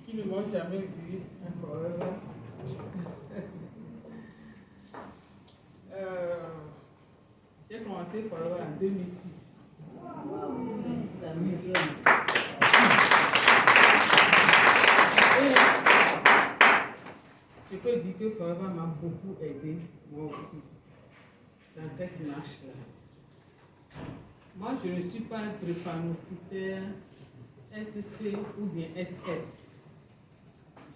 Qui ne m'ont jamais vu un forever. J'ai commencé forever en 2006. Et je peux dire que forever m'a beaucoup aidé, moi aussi, dans cette marche-là. Moi, je ne suis pas un drépanocytaire SC ou bien SS.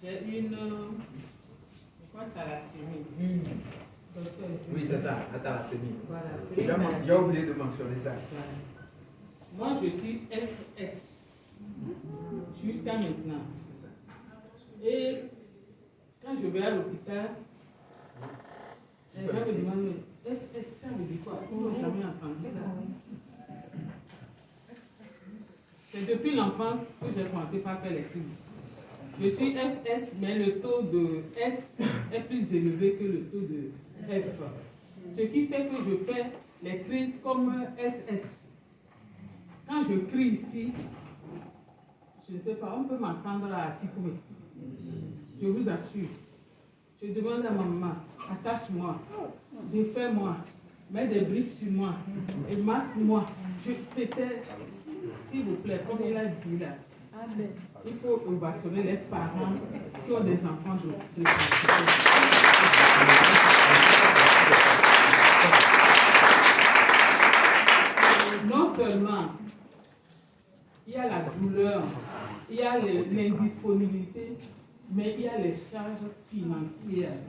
J'ai une thalassémie. Oui, c'est ça, la thalassémie. Voilà. J'ai oublié de mentionner ça. Voilà. Moi, je suis FS jusqu'à maintenant. Et quand je vais à l'hôpital, les gens me demandent FS, ça veut dire quoi? Ils n'ont jamais entendu ça. C'est depuis l'enfance que j'ai commencé par faire les crises. Je suis FS, mais le taux de S est plus élevé que le taux de F. Ce qui fait que je fais les crises comme SS. Quand je crie ici, je ne sais pas, on peut m'entendre à Tikoumé. Je vous assure. Je demande à ma maman, attache-moi, défais-moi, mets des briques sur moi et masse-moi. C'était, s'il vous plaît, comme il a dit là, il faut ovationner les parents qui ont des enfants de non seulement il y a la douleur, il y a l'indisponibilité, mais il y a les charges financières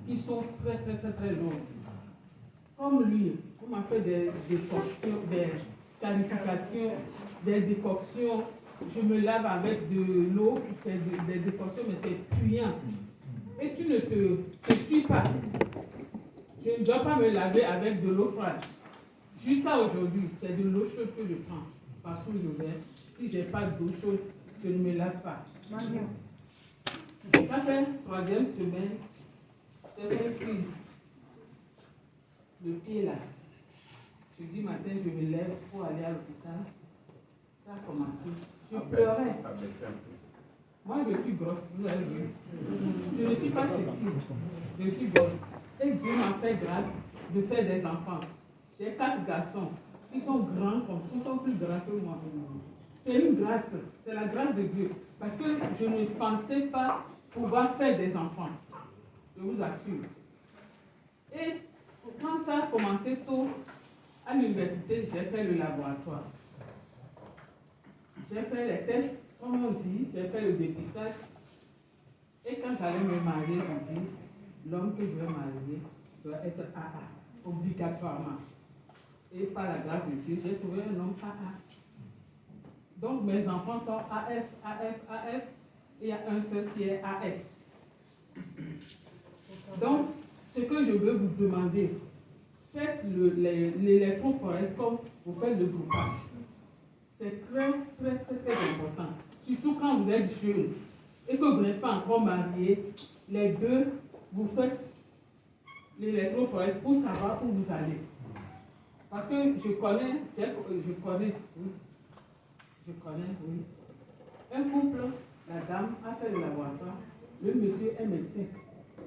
qui sont très lourdes. Comme lui, on m'a fait des décoctions, des scarifications, des décoctions. Je me lave avec de l'eau, c'est des décoctions, mais c'est puant. Et tu ne te suis pas. Je ne dois pas me laver avec de l'eau froide. Jusqu'à aujourd'hui, c'est de l'eau chaude que je prends. Partout où je vais, si je n'ai pas d'eau chaude, je ne me lave pas. Ça fait 3e semaine, j'ai fait une crise. Le pied là. Je dis matin, je me lève pour aller à l'hôpital. Ça a commencé. Je pleurais. Moi, je suis grosse, vous avez vu. Je ne suis pas petite. Je suis grosse. Et Dieu m'a fait grâce de faire des enfants. J'ai 4 garçons qui sont grands comme ils sont plus grands que moi. C'est une grâce, c'est la grâce de Dieu. Parce que je ne pensais pas pouvoir faire des enfants. Je vous assure. Et quand ça a commencé tôt, à l'université, j'ai fait le laboratoire. J'ai fait les tests, comme on dit, j'ai fait le dépistage. Et quand j'allais me marier, je dis, l'homme que je vais marier doit être AA, obligatoirement. Et par la grâce de Dieu, j'ai trouvé un homme AA. Donc mes enfants sont AF, AF, AF, et il y a un seul qui est AS. Donc, ce que je veux vous demander, faites l'électrophorèse comme vous faites le groupage. C'est très important. Surtout quand vous êtes jeune et que vous n'êtes pas encore marié, les deux, vous faites l'électrophorèse pour savoir où vous allez. Parce que je connais, oui. Un couple, la dame a fait le laboratoire, le monsieur est médecin,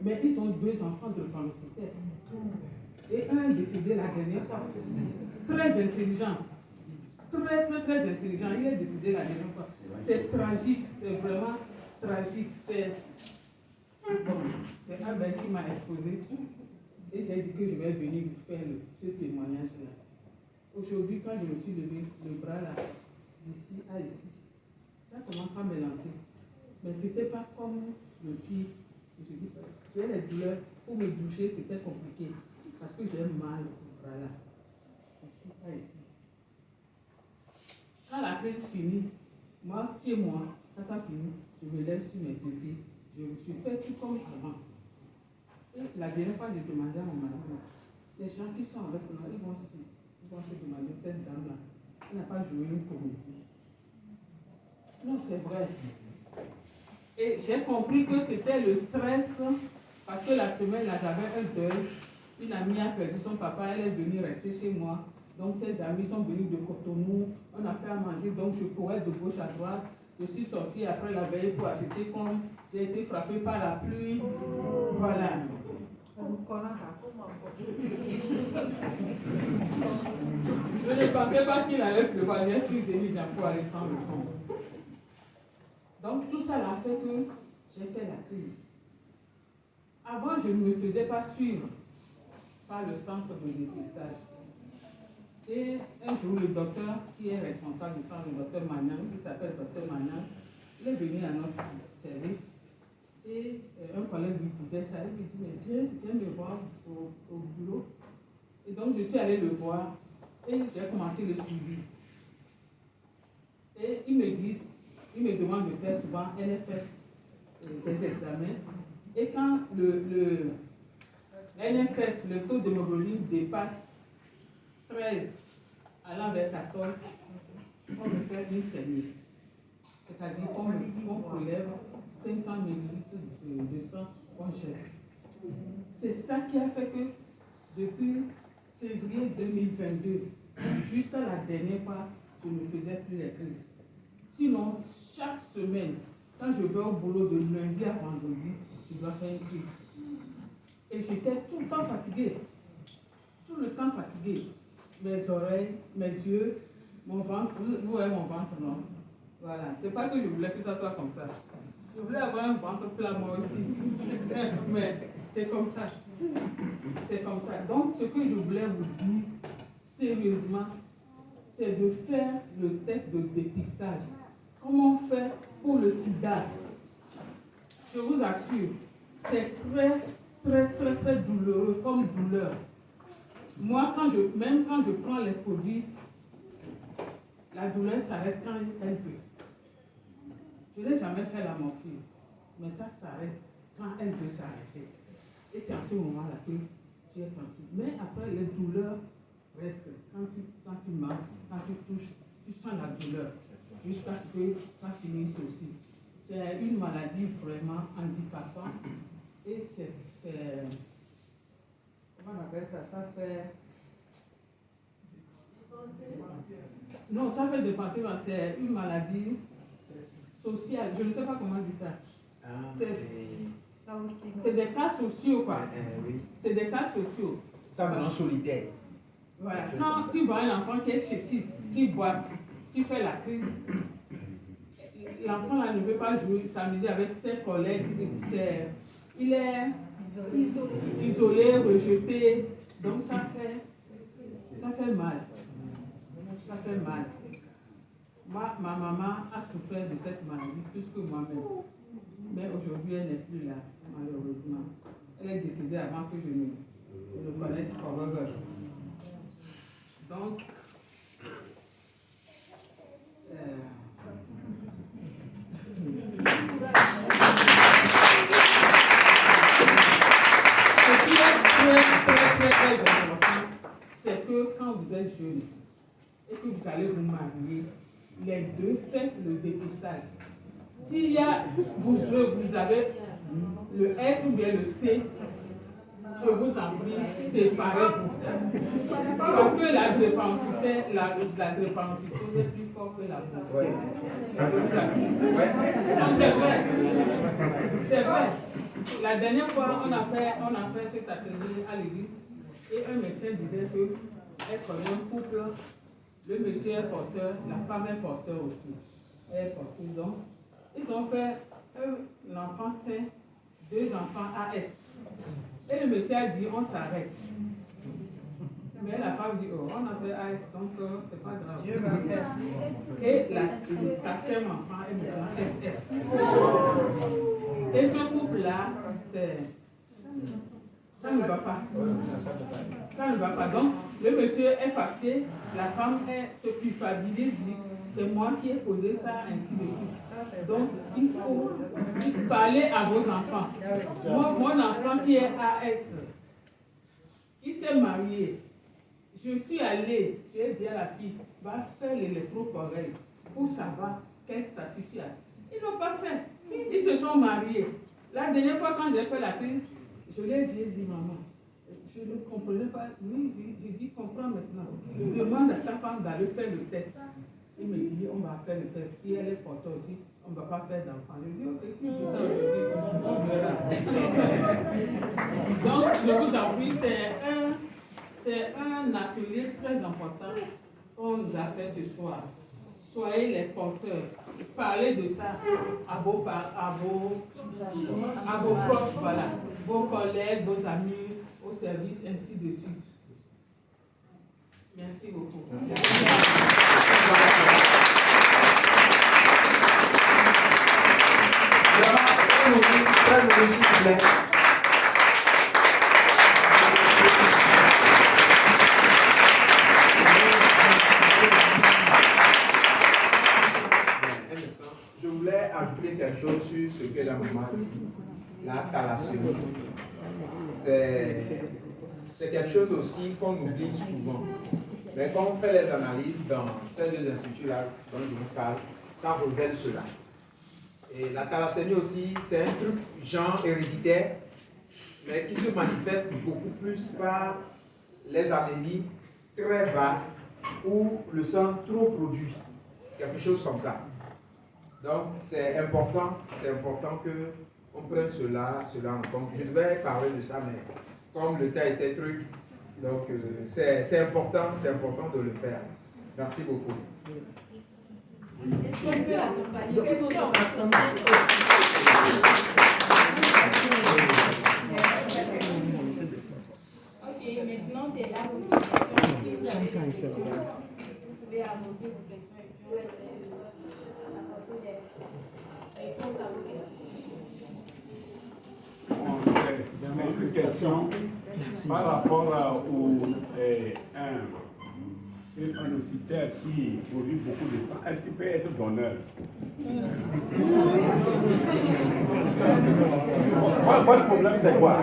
mais ils ont 2 enfants de drépanocytaires. Et un est décédé la dernière fois. Très intelligent. Très intelligent. Il est décédé la dernière fois. C'est tragique, c'est vraiment tragique. C'est Albert qui m'a exposé. Et j'ai dit que je vais venir vous faire ce témoignage-là. Aujourd'hui, quand je me suis levé le bras là, d'ici à ici, ça commence à me lancer. Mais ce n'était pas comme le pied. Je dis, j'ai les douleurs. Pour me doucher, c'était compliqué. Parce que j'ai mal au bras là. Ici à ici. Quand la crise finit, moi, chez moi, quand ça finit, je me lève sur mes 2 pieds. Je fais tout comme avant. Et la dernière fois, j'ai demandé à mon mari, les gens qui sont avec moi, ils vont se demander, cette dame-là, elle n'a pas joué une comédie. Non, c'est vrai. Et j'ai compris que c'était le stress, parce que la semaine, là, j'avais un deuil. Une amie a perdu son papa, elle est venue rester chez moi. Donc ses amis sont venus de Cotonou, on a fait à manger, donc je courais de gauche à droite. Je suis sortie après la veille pour acheter comme j'ai été frappée par la pluie. Voilà. Je ne pensais pas qu'il allait pleuvoir, j'ai pris des milliers pour aller prendre le temps. Donc tout ça a fait que j'ai fait la crise. Avant, je ne me faisais pas suivre par le centre de dépistage. Et un jour, le docteur qui est responsable du centre, le docteur Magnan, qui s'appelle docteur Magnan, il est venu à notre service. Et un collègue lui disait ça, il me dit, mais viens me voir au boulot. Et donc je suis allée le voir et j'ai commencé le suivi. Et il me demande de faire souvent NFS, des examens. Et quand le NFS, le taux d'hémoglobine dépasse 13 allant vers 14, on me fait une saignée. C'est-à-dire qu'on prélève 500 ml de sang qu'on jette. C'est ça qui a fait que depuis février 2022, jusqu'à la dernière fois, je ne faisais plus les crises. Sinon, chaque semaine, quand je vais au boulot de lundi à vendredi, je dois faire une crise. Et j'étais tout le temps fatiguée. Tout le temps fatiguée. Mes oreilles, mes yeux, mon ventre. Vous voyez mon ventre, non? Voilà. C'est pas que je voulais que ça soit comme ça. Je voulais avoir un ventre plat moi aussi. Mais c'est comme ça. C'est comme ça. Donc, ce que je voulais vous dire, sérieusement, c'est de faire le test de dépistage. Comment faire pour le sida? Je vous assure, c'est très douloureux comme douleur. Moi, même quand je prends les produits, la douleur s'arrête quand elle veut. Je n'ai jamais fait la morphine, mais ça s'arrête quand elle veut s'arrêter. Et c'est en ce moment-là que tu es tranquille. Mais après, les douleurs restent. Quand tu manges, quand tu touches, tu sens la douleur. Jusqu'à ce que ça finisse aussi. C'est une maladie vraiment handicapante. Et c'est comment on appelle ça? Ça fait... Non, ça fait dépenser, c'est une maladie sociale. Je ne sais pas comment dire ça. C'est des cas sociaux, quoi. Oui. C'est des cas sociaux. Ça vraiment solidaire. Voilà. Quand tu vois un enfant qui est chétif, qui boite, qui fait la crise, l'enfant là ne veut pas jouer, s'amuser avec ses collègues. Il est isolé, rejeté. Donc ça fait mal. Ça fait mal. Ma maman a souffert de cette maladie plus que moi-même. Mais aujourd'hui, elle n'est plus là, malheureusement. Elle est décédée avant que je ne connaisse Forever. Donc, ce qui est très important, c'est que quand vous êtes jeune et que vous allez vous marier, les deux faites le dépistage. S'il y a vous deux, vous avez le F ou bien le C, je vous en prie, séparez-vous. Parce que la drépanocytose est plus forte que la boue. Je vous assure. Non, c'est vrai. C'est vrai. La dernière fois, on a fait cet atelier à l'église et un médecin disait qu'elle connaît un couple, le monsieur est porteur, la femme est porteur aussi. Elle est porteuse. Donc, ils ont fait un enfant sain, 2 enfants AS. Et le monsieur a dit, on s'arrête. Mais la femme dit, oh, on a fait AS, donc c'est pas grave. Dieu va faire. Et le 4e enfant est maintenant SS. Et ce couple-là, ça ne va pas. Ça ne va pas. Donc, le monsieur est fâché, la femme se culpabilise, dit, c'est moi qui ai posé ça, ainsi de suite. Donc, il faut parler à vos enfants. Moi, mon enfant qui est AS, il s'est marié. Je suis allée, j'ai dit à la fille, va faire l'électrophorèse pour savoir quel statut tu as. Ils n'ont pas fait. Ils se sont mariés. La dernière fois, quand j'ai fait la crise, je lui ai dit, maman, je ne comprenais pas. Oui, j'ai dit, comprends maintenant. Demande à ta femme d'aller faire le test. Il me dit, on va faire le test. Si elle est porteuse aussi, on ne va pas faire d'enfant. Je dis, ok, tu dis ça aujourd'hui, on verra. Donc, je vous en prie, c'est un atelier très important qu'on nous a fait ce soir. Soyez les porteurs. Parlez de ça à vos proches, voilà, vos collègues, vos amis, au service, ainsi de suite. Merci beaucoup. Merci. très nourri, s'il vous plaît. Je voulais ajouter quelque chose sur ce que la maman dit. La thalassémie. C'est quelque chose aussi qu'on oublie souvent. Mais quand on fait les analyses dans ces deux instituts-là dont je vous parle, ça révèle cela. Et la thalassémie aussi, c'est un truc genre héréditaire, mais qui se manifeste beaucoup plus par les anémies très bas ou le sang trop produit. Quelque chose comme ça. Donc, c'est important qu'on prenne cela en compte. Je devais parler de ça, mais comme le temps était truc, donc c'est important de le faire. Merci beaucoup. Est-ce qu'on peut accompagner Ok, maintenant c'est là vos questions. Si vous avez des questions, vous pouvez aborder vos questions et puis on va apporter des réponses à vos questions. C'est une question par rapport au drépanocytaire qui produit beaucoup de sang. Est-ce qu'il peut être donneur? Quoi le problème, c'est quoi?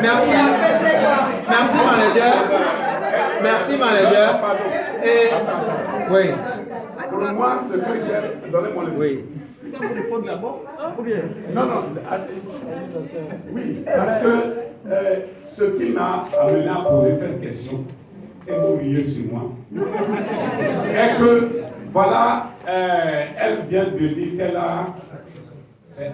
Merci. Merci, manager. Merci, manager. Et oui. Pour moi, ce que j'ai... Donnez-moi le... Oui. Vous répondre d'abord ou bien? Non. Oui, parce que ce qui m'a amené à poser cette question, et vous riez sur moi, est que, voilà, elle vient de dire qu'elle a... C'est